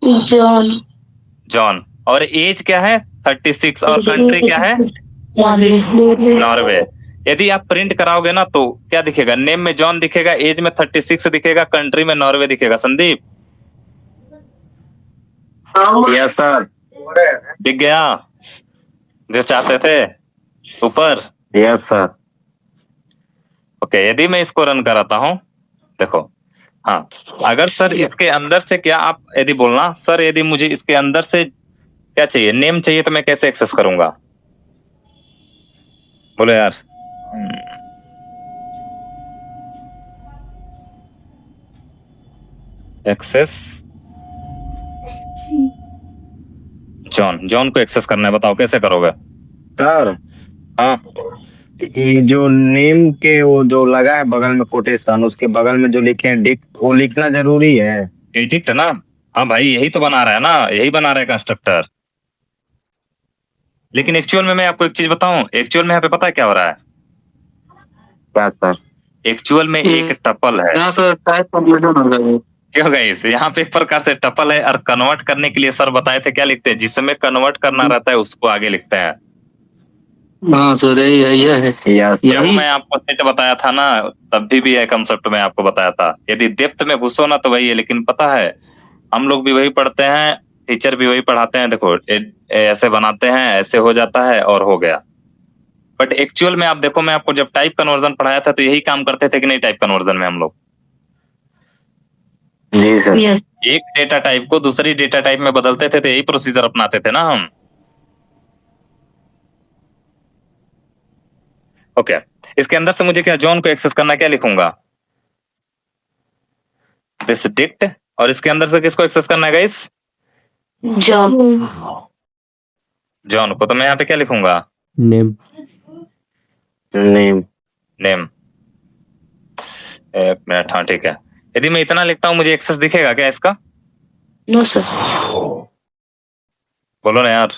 जॉन। जॉन। और एज क्या है? 36। और कंट्री क्या है? नॉर्वे। यदि आप प्रिंट कराओगे ना तो क्या दिखेगा? नेम में जॉन दिखेगा, एज में 36 दिखेगा, कंट्री में नॉर्वे दिखेगा। Sandeep yes sir. दिख गया जो चाहते थे ऊपर? Yes sir. ओके, यदि मैं इसको रन कराता हूं, देखो, हाँ, अगर सर इसके अंदर से क्या, आप यदि बोलना सर यदि मुझे इसके अंदर से क्या चाहिए, नेम चाहिए, तो मैं कैसे एक्सेस करूंगा? बोलो यार। Access John. जॉन को एक्सेस करना है, बताओ कैसे करोगे? सर हाँ, ये जो नेम के वो जो लगा है बगल में कोटेशन, उसके बगल में जो लिखे हैं डिक्ट, वो लिखना जरूरी है। ये डिक्ट है ना? हाँ भाई, यही तो बना रहा है ना, यही बना रहा है कंस्ट्रक्टर। लेकिन एक्चुअल में मैं आपको एक चीज बताऊं, एक्चुअल में यहाँ पे पता है क्या हो रहा है? क्या सर? एक्चुअल में एक टपल है। यहाँ सर टाइप कन्वर्जन हो रहा है। क्यों गाइस? यहाँ पे एक प्रकार से टपल है, और कन्वर्ट करने के लिए सर बताए थे क्या लिखते हैं? जिसमें कन्वर्ट करना रहता है उसको आगे लिखते हैं। हाँ सर, यही है, ये है। यस। जब मैं आपको सेट बताया था ना, तब भी है कंसेप्ट में आपको बताया था। यदि डेप्थ में घुसो ना तो वही है। लेकिन पता है, हम लोग भी वही पढ़ते हैं, टीचर भी वही पढ़ाते हैं। देखो ऐसे बनाते हैं, ऐसे हो जाता है और हो गया। बट एक्चुअल में आप देखो, मैं आपको जब टाइप कन्वर्जन पढ़ाया था तो यही काम करते थे कि नहीं? टाइप कन्वर्जन में हम लोग जी सर। यस। एक डेटा टाइप को दूसरी डेटा टाइप में बदलते थे, तो यही प्रोसीजर अपनाते थे ना हम। ओके, इसके अंदर से मुझे क्या जॉन को एक्सेस करना, क्या लिखूंगा? This dict. और इसके अंदर से किसको एक्सेस करना है गाइस? जॉन। जॉन को। तो मैं यहाँ पे क्या लिखूंगा? नेम। नेम। नेम। एक मिनट, हाँ ठीक है। यदि मैं इतना लिखता हूं, मुझे एक्सेस दिखेगा क्या इसका? No sir. बोलो ना यार।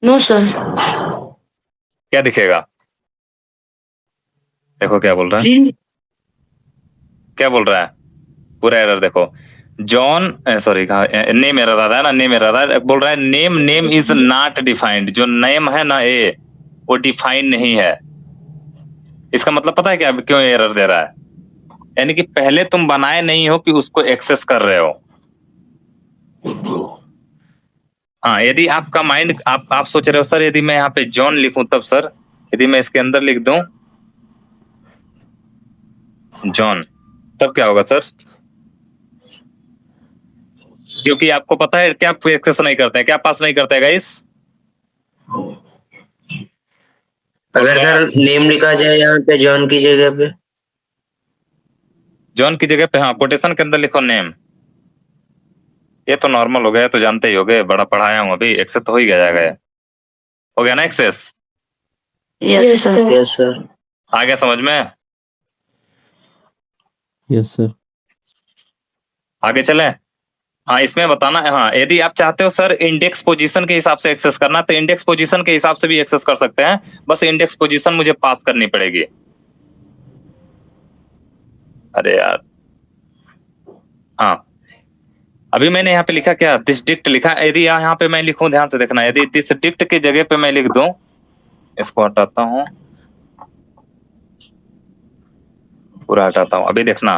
No sir. क्या दिखेगा? देखो क्या बोल रहा है, क्या बोल रहा है? पूरा एरर देखो। जॉन, सॉरी, नेम एरर आ रहा है ना, नेम एरर आ रहा है। बोल रहा है नेम इज नॉट डिफाइंड। जो नेम है ना ए, वो डिफाइन नहीं है। इसका मतलब पता है क्या क्यों एरर दे रहा है? यानी कि पहले तुम बनाए नहीं हो कि उसको एक्सेस कर रहे हो। हाँ, यदि आपका माइंड आप सोच रहे हो सर यदि मैं यहाँ पे जॉन लिखूं तब सर, यदि मैं इसके अंदर लिख दूं जॉन, तब क्या होगा सर? क्योंकि आपको पता है क्या एक्सेस नहीं करते हैं, क्या पास नहीं करते हैं गाइस? अगर सर नेम लिखा जाए यहाँ पे जॉन की जगह पे, जॉन की जगह पे हाँ कोटेशन के अंदर लिखो नेम, ये तो नॉर्मल हो गया, तो जानते ही हो गए, बड़ा पढ़ाया हूँ अभी, एक्सेस तो हो ही गया जाएगा। हो गया ना access? Yes sir. Yes sir. आ गया समझ में? Yes sir. आगे चले। हाँ, इसमें बताना है, हाँ यदि आप चाहते हो सर इंडेक्स पोजीशन के हिसाब से एक्सेस करना तो इंडेक्स पोजीशन के हिसाब से भी एक्सेस कर सकते हैं, बस इंडेक्स पोजीशन मुझे पास करनी पड़ेगी। अरे यार, हाँ अभी मैंने यहाँ पे लिखा क्या, दिस डिक्ट लिखा। यदि यहाँ पे मैं लिखूं, ध्यान से देखना, यदि दिस डिक्ट की जगह पे मैं लिख दूं, इसको हटाता हूं, पूरा हटाता हूं, अभी देखना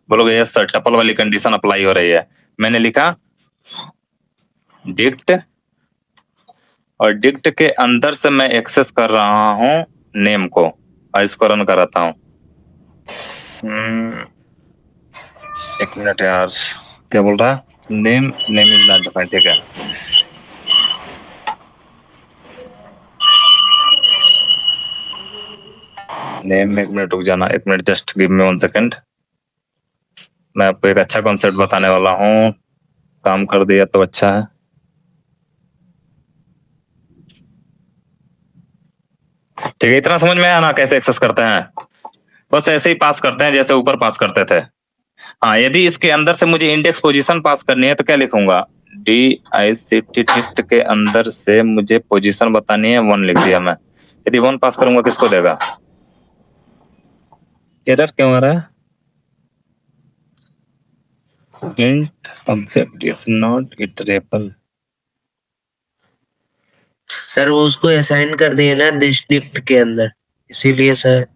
बोलोगे यस सर टपल वाली कंडीशन अप्लाई हो रही है। मैंने लिखा डिक्ट और डिक्ट के अंदर से मैं एक्सेस कर रहा हूं नेम को, और इसको रन कराता हूं। एक मिनट यार, क्या बोल रहा है? नेम इज नॉट डिफाइंड, ठीक है। नेम, एक मिनट रुक जाना, एक minute, just give me 1 second. मैं आपको एक अच्छा कॉन्सेप्ट बताने वाला हूँ, काम कर दिया तो अच्छा है। ठीक है, इतना समझ में आया ना कैसे एक्सेस करते हैं? बस ऐसे ही पास करते हैं जैसे ऊपर पास करते थे। हाँ, यदि इसके अंदर से मुझे इंडेक्स पोजीशन पास करनी है तो क्या लिखूंगा, डिक्ट के अंदर से मुझे पोजीशन बतानी है, 1 लिख दिया मैं। यदि 1 पास करूंगा किसको देगा? एरर क्यों आ रहा है? int concept is not iterable। Sir वो उसको असाइन कर दिए ना डिस्ट्रिक्ट के अंदर, इसीलिए सर।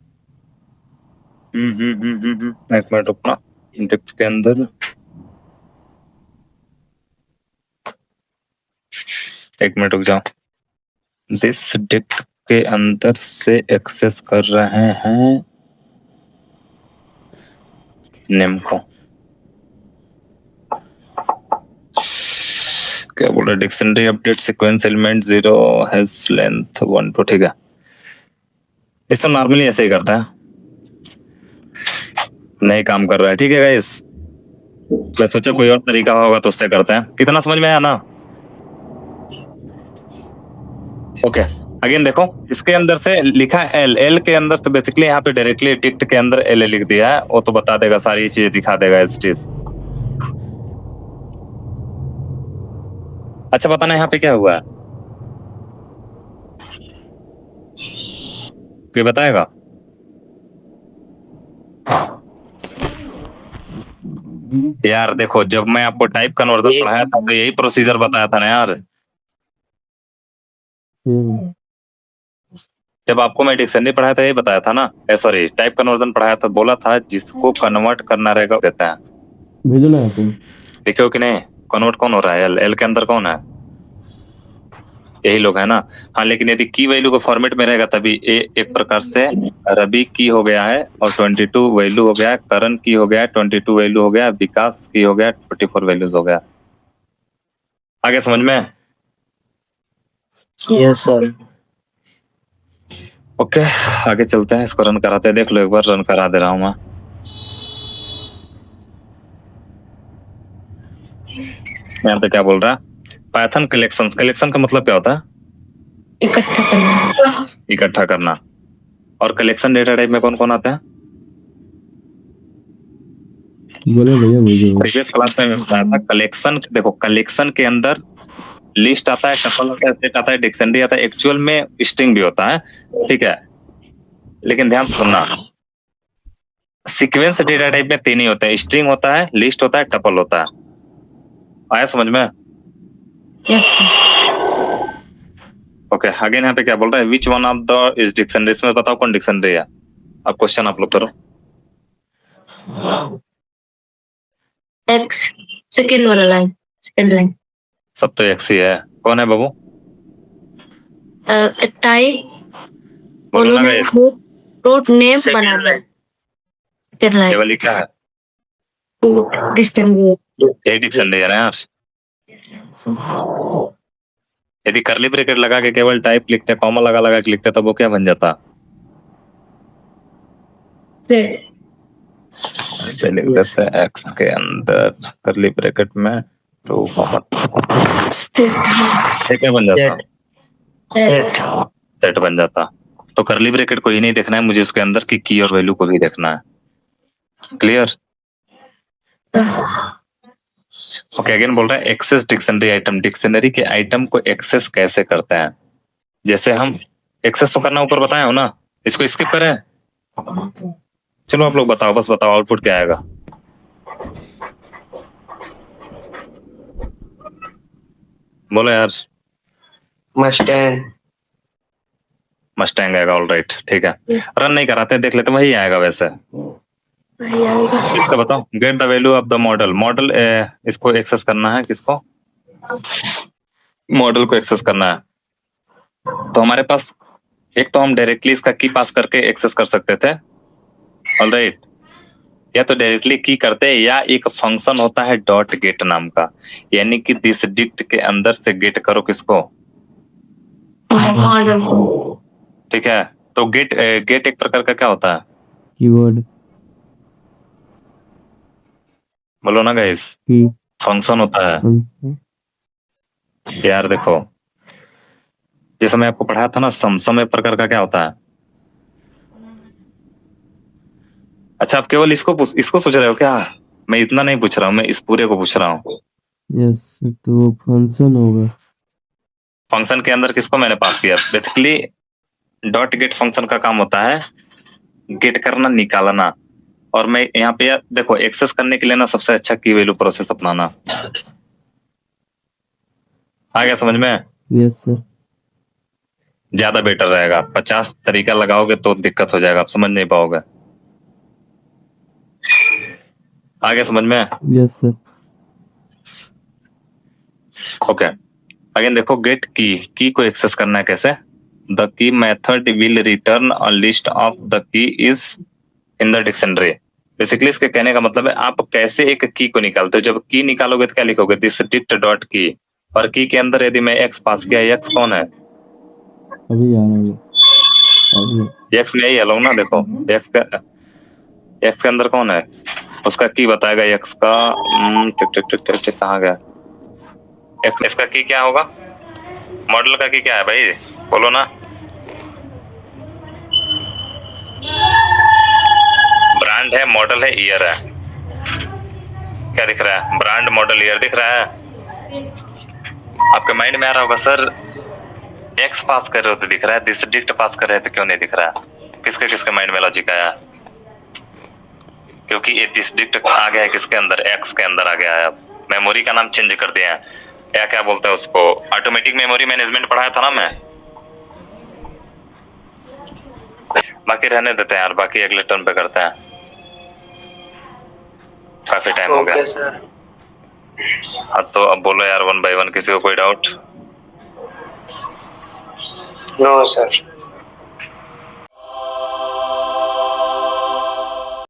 एक मिनट रुकना, इंडेक्स के अंदर एक मिनट रुक जाओ। दिस डिक्ट के अंदर से एक्सेस कर रहे हैं नेम को। क्या बोल रहा है? Dictionary update sequence element 0 has length 1 2, ठीक है। इसको नॉर्मली ऐसे ही करता है, नहीं काम कर रहा है, ठीक है गाइस। मैं सोचा कोई और तरीका होगा तो उससे करते हैं। कितना समझ में आया ना? ओके, अगेन देखो, इसके अंदर से लिखा एल के अंदर तो बेसिकली यहाँ पे डायरेक्टली डिक्ट के अंदर एल लिख दिया है, वो तो बता देगा, सारी चीजें दिखा देगा इस चीज। अच्छा बताना यहाँ पे क्या हुआ है, कोई बताएगा? यार देखो, जब मैं आपको टाइप कन्वर्जन पढ़ाया था तो यही प्रोसीजर बताया था ना यार। जब आपको मैं डिक्शनरी पढ़ाया था यही बताया था ना, सॉरी टाइप कन्वर्जन पढ़ाया था, बोला था जिसको कन्वर्ट करना रहेगा देता है। भेजो ना ऐसे। देखो कि नहीं, कन्वर्ट कौन हो रहा है? एल के अंदर कौन है? यही लोग है ना। हाँ, लेकिन यदि की वैल्यू को फॉर्मेट में रहेगा तभी एक प्रकार से रवि की हो गया है और 22 वैल्यू हो गया है, करण की हो गया है 22 वैल्यू हो गया, विकास की हो गया 24 वैल्यूज हो गया। आगे समझ में? Yes sir. ओके, आगे चलते हैं, इसको रन कराते हैं। देख लो एक बार, रन करा दे रहा हूं मैं। यहाँ पे क्या बोल रहा है? Python collection. कलेक्शन का मतलब क्या होता है? इकट्ठा करना। इकट्ठा करना। और कलेक्शन डेटा टाइप में कौन कौन आता है? बोले भैया भेजो। प्रीवियस क्लास में बताया था कलेक्शन। देखो, कलेक्शन के अंदर लिस्ट आता है, टपल आता है, सेट आता है, डिक्शनरी आता है, एक्चुअल में स्ट्रिंग भी होता है, ठीक है। लेकिन ध्यान सुनना, सीक्वेंस डेटा टाइप में 3 ही होते हैं, स्ट्रिंग होता है, लिस्ट होता है, टपल होता है। आया समझ में? Yes sir. ओके, अगेन यहाँ पे क्या बोल रहा है? Which one of the is dictionary. इसमें बताओ कौन डिक्शनरी है? अब क्वेश्चन आप लोग करो। एक्स सेकेंड वाला लाइन, सेकेंड लाइन। सब तो एक्स ही है। कौन है बाबू? टाइप बोलो ना guys। रूट नेम Second बनाना है। line। सेकेंड ये लाइन वाली क्या है? डिस्टेंस। ये डिक्शनरी है ना यार। यदि करली ब्रैकेट लगा के केवल टाइप लिखते, कॉमा लगा के लिखते, तो वो क्या बन जाता? ऐसे लिख देते हैं एक्स के अंदर करली ब्रैकेट में टू कॉमा, ये क्या बन जाता? सेट बन जाता। तो करली ब्रैकेट को ही नहीं देखना है मुझे, उसके अंदर की और वैल्यू को भी देखना है। क्लियर? ओके, अगेन बोल रहा है एक्सेस डिक्शनरी आइटम। डिक्शनरी के आइटम को एक्सेस कैसे करते हैं? जैसे हम एक्सेस तो करना ऊपर बताए हो ना, इसको स्किप करें? चलो आप लोग बताओ, बस बताओ आउटपुट क्या आएगा। बोलो यार। मस्टैंग। मस्टैंग आएगा, ऑलराइट, ठीक है। रन नहीं कराते, देख लेते, वही आएगा वैसे। इसका बताओ, get the value of the model. Model इसको एक्सेस करना है, किसको? मॉडल को एक्सेस करना है। तो हमारे पास एक तो हम डायरेक्टली इसका की पास करके एक्सेस कर सकते थे, ऑलराइट, या तो डायरेक्टली की करते, या एक फंक्शन होता है डॉट गेट नाम का, यानी कि दिस डिक्ट के अंदर से गेट करो किसको? ठीक है। तो गेट एक प्रकार का क्या होता है? कीवर्ड। बोलो ना गाइस। की फंक्शन होता है यार। देखो, जैसे मैं आपको पढ़ाया था ना, सम एक प्रकार का क्या होता है? अच्छा, आप केवल इसको सोच रहे हो क्या? मैं इतना नहीं पूछ रहा हूँ, मैं इस पूरे को पूछ रहा हूँ। यस, तो फंक्शन होगा। फंक्शन के अंदर किसको मैंने पास किया? बेसिकली डॉट गेट फंक्शन का काम होता है गेट करना, निकालना। और मैं यहाँ पे देखो, एक्सेस करने के लिए ना सबसे अच्छा की वैल्यू प्रोसेस अपनाना। आ गया समझ में? Yes sir. ज्यादा बेटर रहेगा। 50 तरीका लगाओगे तो दिक्कत हो जाएगा, आप समझ नहीं पाओगे। आ गया समझ में? Yes sir. ओके, अगेन देखो, गेट की को एक्सेस करना है कैसे? The key method will return a list of the key is in the dictionary. Basically इसके कहने का मतलब है आप कैसे एक की को निकालते हो। जब की निकालोगे तो क्या लिखोगे? दिस डिक्ट डॉट की। और की के अंदर यदि मैं एक्स पास किया, एक्स कौन है? अभी आ रहा है। एक्स में यही हूँ ना, देखो एक्स के अंदर कौन है? उसका की बताएगा एक्स का। कहाँ गया? एक्स का की क्या होगा? मॉडल का की क्या है भाई? बोलो ना। ब्रांड है, मॉडल है, ईयर है। क्या दिख रहा है? ब्रांड, मॉडल, ईयर दिख रहा है। आपके माइंड में आ रहा होगा सर, एक्स पास कर रहे हो तो दिख रहा है, दिस डिक्ट पास कर रहे हैं तो क्यों नहीं दिख रहा है? किसके माइंड में लॉजिक आया? क्योंकि ये दिस डिक्ट आ गया है किसके अंदर? एक्स के अंदर आ गया है। अब मेमोरी का नाम चेंज कर दिया है, या क्या बोलते हैं उसको, ऑटोमेटिक मेमोरी मैनेजमेंट पढ़ाया था ना मैं। बाकी रहने देते हैं यार, बाकी अगले टर्न पे करते हैं, काफी टाइम हो गया। सर। हाँ तो अब बोलो यार, 1 by 1 किसी को कोई डाउट? No sir.